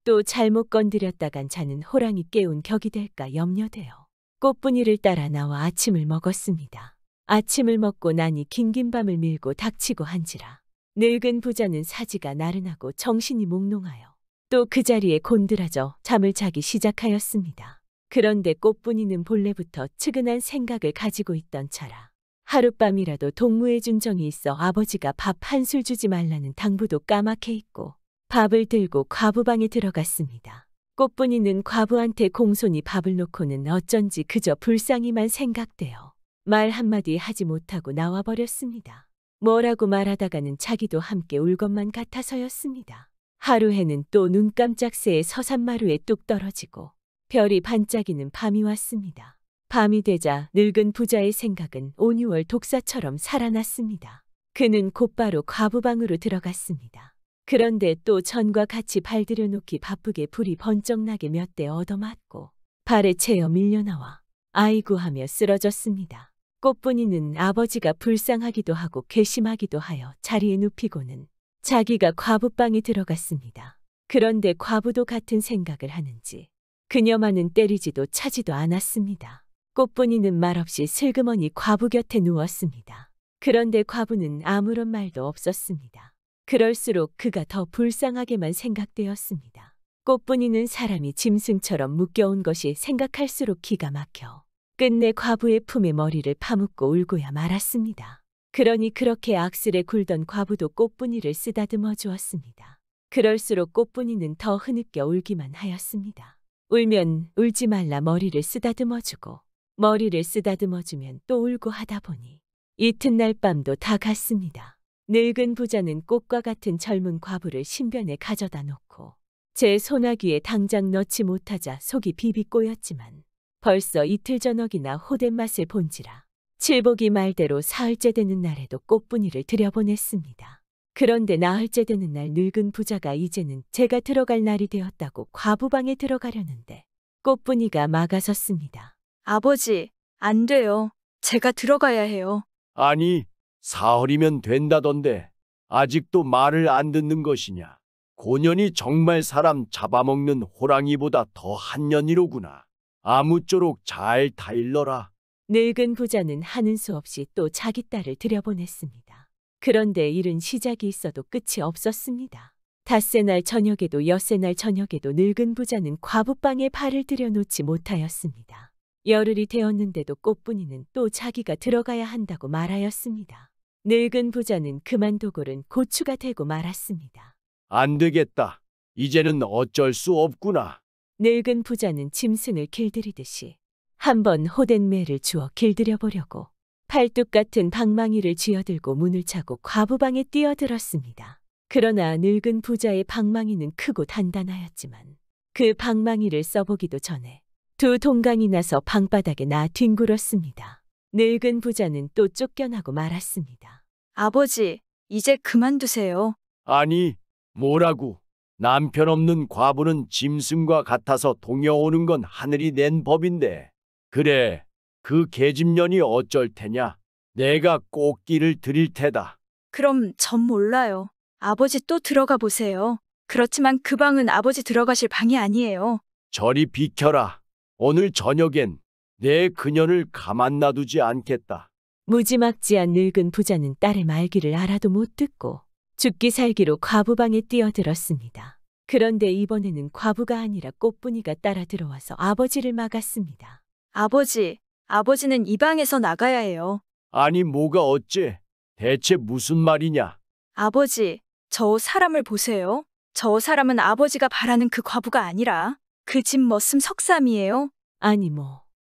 또 잘못 건드렸다간 자는 호랑이 깨운 격이 될까 염려되어 꽃분이를 따라 나와 아침을 먹었습니다. 아침을 먹고 나니 긴긴 밤을 밀고 닥치고 한지라 늙은 부자는 사지가 나른하고 정신이 몽롱하여 또 그 자리에 곤드라져 잠을 자기 시작하였습니다. 그런데 꽃분이는 본래부터 측은한 생각을 가지고 있던 차라 하룻밤이라도 동무해 준 정이 있어 아버지가 밥 한 술 주지 말라는 당부도 까맣게 잊고 밥을 들고 과부방에 들어갔습니다. 꽃분이는 과부한테 공손히 밥을 놓고는 어쩐지 그저 불쌍히만 생각되어 말 한마디 하지 못하고 나와버렸습니다. 뭐라고 말하다가는 자기도 함께 울 것만 같아서였습니다. 하루에는 또 눈 깜짝 새에 서산마루에 뚝 떨어지고 별이 반짝이는 밤이 왔습니다. 밤이 되자 늙은 부자의 생각은 온유월 독사처럼 살아났습니다. 그는 곧바로 과부방으로 들어갔습니다. 그런데 또 전과 같이 발들여 놓기 바쁘게 불이 번쩍 나게 몇 대 얻어맞고 발에 채여 밀려나와 아이고 하며 쓰러졌습니다. 꽃분이는 아버지가 불쌍하기도 하고 괘씸하기도 하여 자리에 눕히고는 자기가 과부방에 들어갔습니다. 그런데 과부도 같은 생각을 하는지 그녀만은 때리지도 차지도 않았습니다. 꽃분이는 말없이 슬그머니 과부 곁에 누웠습니다. 그런데 과부는 아무런 말도 없었습니다. 그럴수록 그가 더 불쌍하게만 생각되었습니다. 꽃분이는 사람이 짐승처럼 묶여온 것이 생각할수록 기가 막혀 끝내 과부의 품에 머리를 파묻고 울고야 말았습니다. 그러니 그렇게 악슬에 굴던 과부도 꽃분이를 쓰다듬어 주었습니다. 그럴수록 꽃분이는 더 흐느껴 울기만 하였습니다. 울면 울지 말라 머리를 쓰다듬어 주고 머리를 쓰다듬어 주면 또 울고 하다 보니 이튿날 밤도 다 갔습니다. 늙은 부자는 꽃과 같은 젊은 과부를 신변에 가져다 놓고 제 소나귀에 당장 넣지 못하자 속이 비비 꼬였지만 벌써 이틀 저녁이나 호된 맛을 본지라 칠복이 말대로 사흘째 되는 날에도 꽃분이를 들여보냈습니다. 그런데 나흘째 되는 날 늙은 부자가 이제는 제가 들어갈 날이 되었다고 과부방에 들어가려는데 꽃분이가 막아섰습니다. 아버지, 안 돼요. 제가 들어가야 해요. 아니, 사흘이면 된다던데 아직도 말을 안 듣는 것이냐? 고년이 정말 사람 잡아먹는 호랑이보다 더 한년이로구나. 아무쪼록 잘 타일러라. 늙은 부자는 하는 수 없이 또 자기 딸을 들여보냈습니다. 그런데 일은 시작이 있어도 끝이 없었습니다. 닷새 날 저녁에도 엿새 날 저녁에도 늙은 부자는 과부방에 발을 들여놓지 못하였습니다. 열흘이 되었는데도 꽃분이는 또 자기가 들어가야 한다고 말하였습니다. 늙은 부자는 그만두고는 고추가 되고 말았습니다. 안 되겠다. 이제는 어쩔 수 없구나. 늙은 부자는 짐승을 길들이듯이 한번 호된 매를 주어 길들여 보려고 팔뚝 같은 방망이를 쥐어들고 문을 차고 과부방에 뛰어들었습니다. 그러나 늙은 부자의 방망이는 크고 단단하였지만 그 방망이를 써보기도 전에 두 동강이 나서 방바닥에 나 뒹굴었습니다. 늙은 부자는 또 쫓겨나고 말았습니다. 아버지, 이제 그만두세요. 아니, 뭐라고? 남편 없는 과부는 짐승과 같아서 동여오는 건 하늘이 낸 법인데. 그래, 그 계집년이 어쩔 테냐? 내가 꼭 길을 드릴 테다. 그럼 전 몰라요. 아버지 또 들어가 보세요. 그렇지만 그 방은 아버지 들어가실 방이 아니에요. 저리 비켜라. 오늘 저녁엔 내 그녀를 가만 놔두지 않겠다. 무지막지한 늙은 부자는 딸의 말귀를 알아도 못 듣고 죽기 살기로 과부방에 뛰어들었습니다. 그런데 이번에는 과부가 아니라 꽃분이가 따라 들어와서 아버지를 막았습니다. 아버지, 아버지는 이 방에서 나가야 해요. 아니, 뭐가 어째? 대체 무슨 말이냐? 아버지, 저 사람을 보세요. 저 사람은 아버지가 바라는 그 과부가 아니라 그 집 머슴 석삼이에요. 아니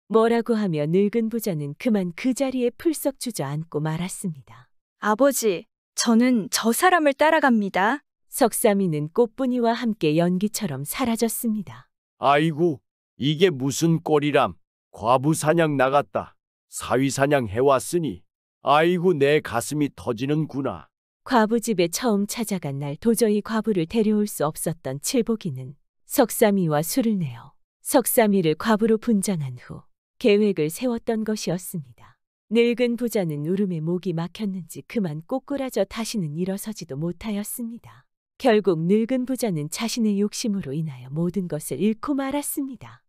뭐라고 하며 늙은 부자는 그만 그 자리에 풀썩 주저앉고 말았습니다. 아버지, 저는 저 사람을 따라갑니다. 석삼이는 꽃분이와 함께 연기처럼 사라졌습니다. 아이고, 이게 무슨 꼴이람. 과부 사냥 나갔다. 사위 사냥 해왔으니 아이고 내 가슴이 터지는구나. 과부 집에 처음 찾아간 날 도저히 과부를 데려올 수 없었던 칠복이는 석삼이와 술을 내어 석삼이를 과부로 분장한 후 계획을 세웠던 것이었습니다. 늙은 부자는 울음에 목이 막혔는지 그만 꼬꾸라져 다시는 일어서지도 못하였습니다. 결국 늙은 부자는 자신의 욕심으로 인하여 모든 것을 잃고 말았습니다.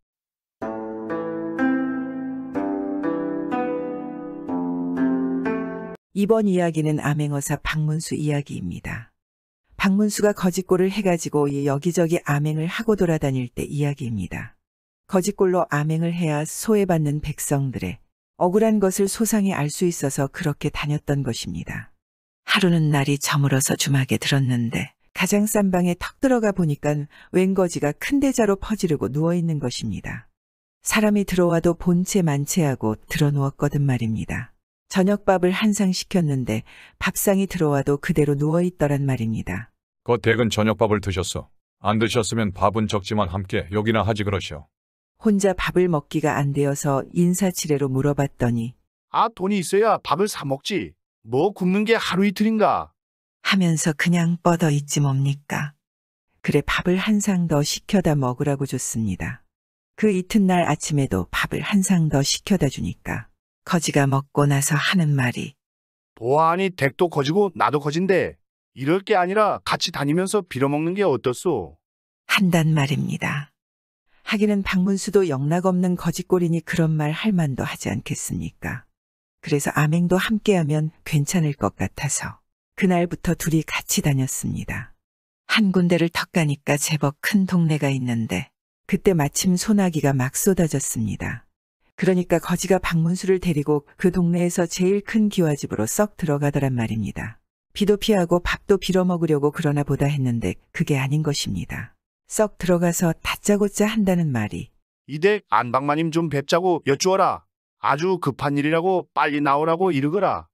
이번 이야기는 암행어사 박문수 이야기입니다. 박문수가 거짓골을 해가지고 여기저기 암행을 하고 돌아다닐 때 이야기입니다. 거짓골로 암행을 해야 소외받는 백성들의 억울한 것을 소상히 알 수 있어서 그렇게 다녔던 것입니다. 하루는 날이 저물어서 주막에 들었는데 가장 싼 방에 턱 들어가 보니까 웬 거지가 큰 대자로 퍼지르고 누워있는 것입니다. 사람이 들어와도 본체 만체하고 들어누웠거든 말입니다. 저녁밥을 한 상 시켰는데 밥상이 들어와도 그대로 누워있더란 말입니다. 댁은 저녁밥을 드셨어. 안 드셨으면 밥은 적지만 함께 욕이나 하지 그러시오. 혼자 밥을 먹기가 안 되어서 인사치레로 물어봤더니 아, 돈이 있어야 밥을 사 먹지. 뭐 굶는 게 하루 이틀인가? 하면서 그냥 뻗어 있지 뭡니까. 그래 밥을 한 상 더 시켜다 먹으라고 줬습니다. 그 이튿날 아침에도 밥을 한 상 더 시켜다 주니까 거지가 먹고 나서 하는 말이 보아하니 댁도 거지고 나도 거진데 이럴 게 아니라 같이 다니면서 빌어먹는 게 어떻소? 한단 말입니다. 하기는 박문수도 영락없는 거짓골이니 그런 말 할 만도 하지 않겠습니까? 그래서 암행도 함께하면 괜찮을 것 같아서 그날부터 둘이 같이 다녔습니다. 한 군데를 턱 가니까 제법 큰 동네가 있는데 그때 마침 소나기가 막 쏟아졌습니다. 그러니까 거지가 박문수를 데리고 그 동네에서 제일 큰 기와집으로 썩 들어가더란 말입니다. 비도 피하고 밥도 빌어먹으려고 그러나 보다 했는데 그게 아닌 것입니다. 썩 들어가서 다짜고짜 한다는 말이 이댁 안방마님 좀 뵙자고 여쭈어라. 아주 급한 일이라고 빨리 나오라고 이르거라.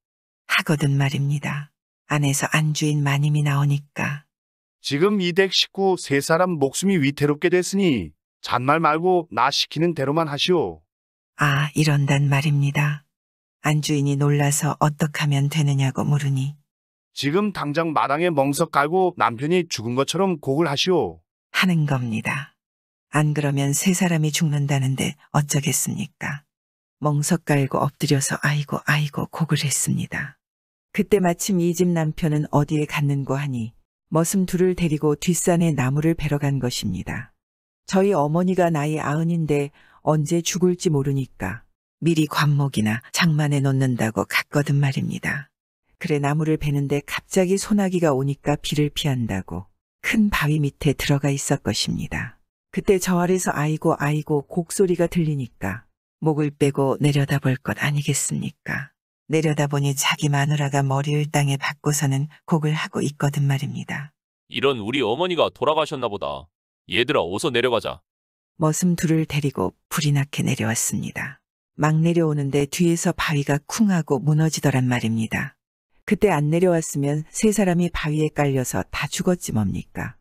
하거든 말입니다. 안에서 안주인 마님이 나오니까 지금 이댁 식구 세 사람 목숨이 위태롭게 됐으니 잔말 말고 나 시키는 대로만 하시오. 아, 이런단 말입니다. 안주인이 놀라서 어떡하면 되느냐고 물으니 지금 당장 마당에 멍석 깔고 남편이 죽은 것처럼 곡을 하시오. 하는 겁니다. 안 그러면 세 사람이 죽는다는데 어쩌겠습니까? 멍석 깔고 엎드려서 아이고 아이고 곡을 했습니다. 그때 마침 이 집 남편은 어디에 갔는고 하니 머슴 둘을 데리고 뒷산에 나무를 베러 간 것입니다. 저희 어머니가 나이 90인데 언제 죽을지 모르니까 미리 관목이나 장만해 놓는다고 갔거든 말입니다. 그래 나무를 베는데 갑자기 소나기가 오니까 비를 피한다고 큰 바위 밑에 들어가 있을 것입니다. 그때 저 아래서 아이고 아이고 곡소리가 들리니까 목을 빼고 내려다볼 것 아니겠습니까? 내려다보니 자기 마누라가 머리를 땅에 박고서는 곡을 하고 있거든 말입니다. 이런 우리 어머니가 돌아가셨나 보다. 얘들아 어서 내려가자. 머슴 둘을 데리고 불이 나게 내려왔습니다. 막 내려오는데 뒤에서 바위가 쿵 하고 무너지더란 말입니다. 그때 안 내려왔으면 세 사람이 바위에 깔려서 다 죽었지 뭡니까?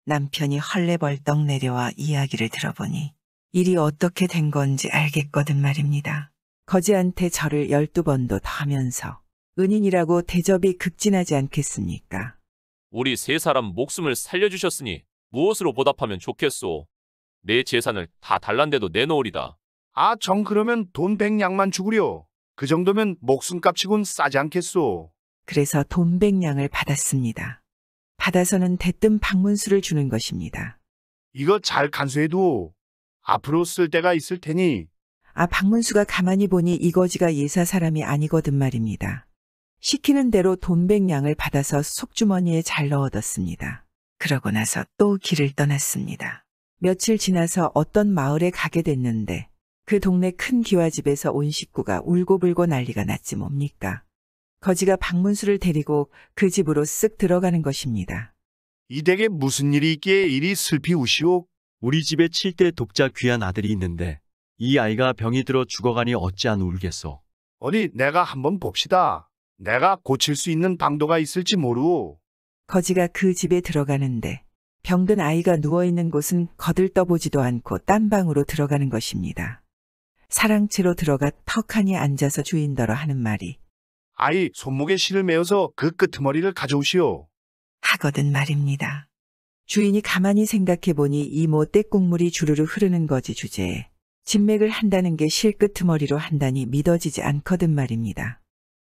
남편이 헐레벌떡 내려와 이야기를 들어보니 일이 어떻게 된 건지 알겠거든 말입니다. 거지한테 절을 12번도 더 하면서 은인이라고 대접이 극진하지 않겠습니까? 우리 세 사람 목숨을 살려주셨으니 무엇으로 보답하면 좋겠소? 내 재산을 다 달란데도 내놓으리다. 아, 정 그러면 돈 100냥만 주구려. 그 정도면 목숨값치곤 싸지 않겠소. 그래서 돈 100냥을 받았습니다. 받아서는 대뜸 방문수를 주는 것입니다. 이거 잘 간수해도 앞으로 쓸 때가 있을 테니. 아, 방문수가 가만히 보니 이거지가 예사 사람이 아니거든 말입니다. 시키는 대로 돈 100냥을 받아서 속주머니에 잘 넣어뒀습니다. 그러고 나서 또 길을 떠났습니다. 며칠 지나서 어떤 마을에 가게 됐는데 그 동네 큰 기와집에서 온 식구가 울고불고 난리가 났지 뭡니까? 거지가 방문수를 데리고 그 집으로 쓱 들어가는 것입니다. 이 댁에 무슨 일이 있기에 이리 슬피 우시오? 우리 집에 7대 독자 귀한 아들이 있는데 이 아이가 병이 들어 죽어가니 어찌안 울겠소. 어디 내가 한번 봅시다. 내가 고칠 수 있는 방도가 있을지 모르오. 거지가 그 집에 들어가는데 병든 아이가 누워있는 곳은 거들떠보지도 않고 딴 방으로 들어가는 것입니다. 사랑채로 들어가 턱하니 앉아서 주인더러 하는 말이 아이 손목에 실을 메어서 그 끄트머리를 가져오시오. 하거든 말입니다. 주인이 가만히 생각해보니 이모 떼국물이 주르르 흐르는 거지 주제에 진맥을 한다는 게 실끄트머리로 한다니 믿어지지 않거든 말입니다.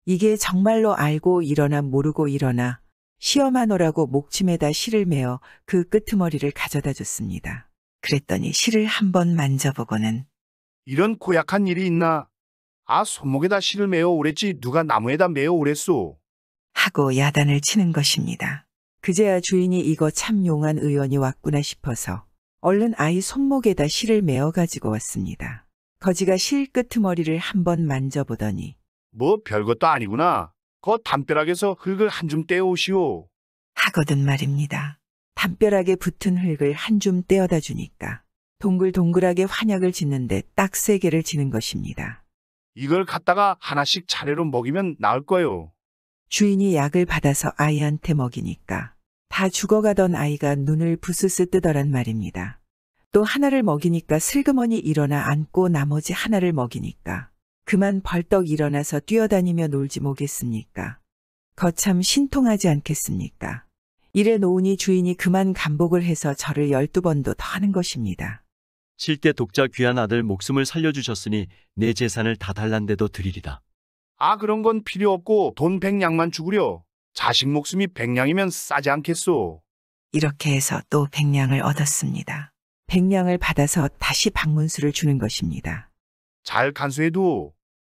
이게 정말로 알고 일어나 모르고 일어나 시험하노라고 목침에다 실을 메어 그 끄트머리를 가져다 줬습니다. 그랬더니 실을 한번 만져보고는 이런 고약한 일이 있나? 아, 손목에다 실을 메어 오랬지 누가 나무에다 메어 오랬소? 하고 야단을 치는 것입니다. 그제야 주인이 이거 참 용한 의원이 왔구나 싶어서 얼른 아이 손목에다 실을 메어 가지고 왔습니다. 거지가 실 끄트머리를 한번 만져보더니 뭐 별것도 아니구나. 거 담벼락에서 흙을 한 줌 떼어오시오. 하거든 말입니다. 담벼락에 붙은 흙을 한 줌 떼어다 주니까 동글동글하게 환약을 짓는데 딱 3개를 지는 것입니다. 이걸 갖다가 하나씩 차례로 먹이면 나을 거요. 주인이 약을 받아서 아이한테 먹이니까 다 죽어가던 아이가 눈을 부스스 뜨더란 말입니다. 또 하나를 먹이니까 슬그머니 일어나 앉고 나머지 하나를 먹이니까 그만 벌떡 일어나서 뛰어다니며 놀지 뭐겠습니까? 거참 신통하지 않겠습니까? 이래 놓으니 주인이 그만 감복을 해서 절을 12번도 더 하는 것입니다. 7대 독자 귀한 아들 목숨을 살려주셨으니 내 재산을 다 달란데도 드리리다. 아, 그런 건 필요 없고 돈 100냥만 주구려. 자식 목숨이 100냥이면 싸지 않겠소. 이렇게 해서 또 100냥을 얻었습니다. 100냥을 받아서 다시 방문수를 주는 것입니다. 잘 간수해도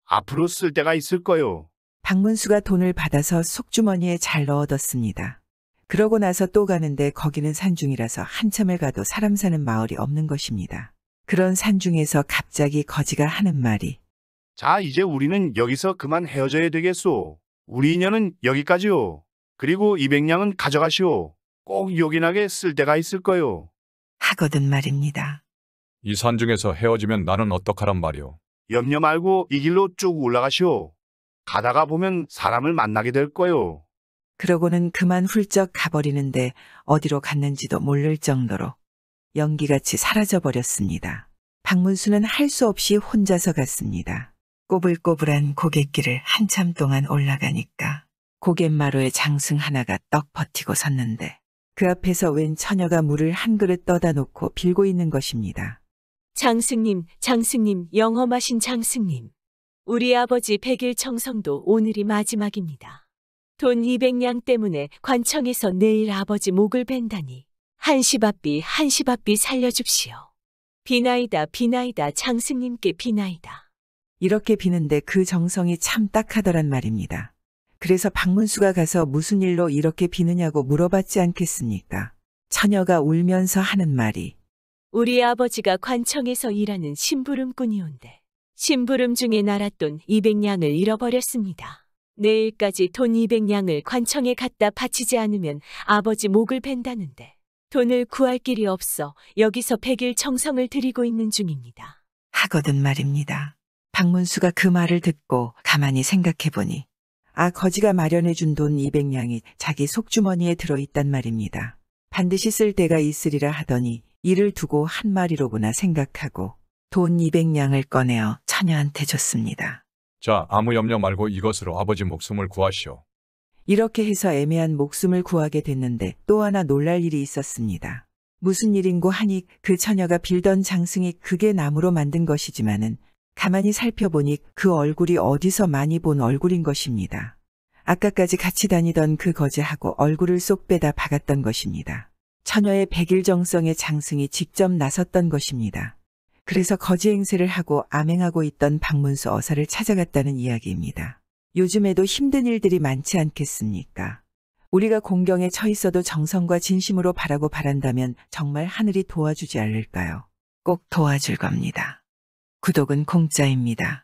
앞으로 쓸 때가 있을 거요. 방문수가 돈을 받아서 속주머니에 잘 넣어뒀습니다. 그러고 나서 또 가는데 거기는 산중이라서 한참을 가도 사람 사는 마을이 없는 것입니다. 그런 산중에서 갑자기 거지가 하는 말이 자, 이제 우리는 여기서 그만 헤어져야 되겠소. 우리 인연은 여기까지요. 그리고 200냥은 가져가시오. 꼭 요긴하게 쓸 때가 있을 거요. 하거든 말입니다. 이 산중에서 헤어지면 나는 어떡하란 말이오. 염려 말고 이 길로 쭉 올라가시오. 가다가 보면 사람을 만나게 될 거요. 그러고는 그만 훌쩍 가버리는데 어디로 갔는지도 모를 정도로 연기같이 사라져버렸습니다. 박문수는 할 수 없이 혼자서 갔습니다. 꼬불꼬불한 고갯길을 한참 동안 올라가니까 고갯마루에 장승 하나가 떡 버티고 섰는데 그 앞에서 웬 처녀가 물을 한 그릇 떠다 놓고 빌고 있는 것입니다. 장승님, 장승님, 영험하신 장승님. 우리 아버지 100일 청성도 오늘이 마지막입니다. 돈 200냥 때문에 관청에서 내일 아버지 목을 벤다니 한시밥비 살려줍시오. 비나이다 비나이다 장승님께 비나이다. 이렇게 비는데 그 정성이 참 딱하더란 말입니다. 그래서 박문수가 가서 무슨 일로 이렇게 비느냐고 물어봤지 않겠습니까? 처녀가 울면서 하는 말이 우리 아버지가 관청에서 일하는 심부름꾼이온데 심부름 중에 날았돈 200냥을 잃어버렸습니다. 내일까지 돈 200냥을 관청에 갖다 바치지 않으면 아버지 목을 벤다는데 돈을 구할 길이 없어 여기서 100일 청성을 드리고 있는 중입니다. 하거든 말입니다. 박문수가 그 말을 듣고 가만히 생각해보니 거지가 마련해준 돈 200냥이 자기 속주머니에 들어있단 말입니다. 반드시 쓸 때가 있으리라 하더니 이를 두고 한 말이로구나 생각하고 돈 200냥을 꺼내어 처녀한테 줬습니다. 자, 아무 염려 말고 이것으로 아버지 목숨을 구하시오. 이렇게 해서 애매한 목숨을 구하게 됐는데 또 하나 놀랄 일이 있었습니다. 무슨 일인고 하니 그 처녀가 빌던 장승이 그게 나무로 만든 것이지만은 가만히 살펴보니 그 얼굴이 어디서 많이 본 얼굴인 것입니다. 아까까지 같이 다니던 그 거지하고 얼굴을 쏙 빼다 박았던 것입니다. 처녀의 100일 정성의 장승이 직접 나섰던 것입니다. 그래서 거지 행세를 하고 암행하고 있던 박문수 어사를 찾아갔다는 이야기입니다. 요즘에도 힘든 일들이 많지 않겠습니까? 우리가 공경에 처 있어도 정성과 진심으로 바라고 바란다면 정말 하늘이 도와주지 않을까요? 꼭 도와줄 겁니다. 구독은 공짜입니다.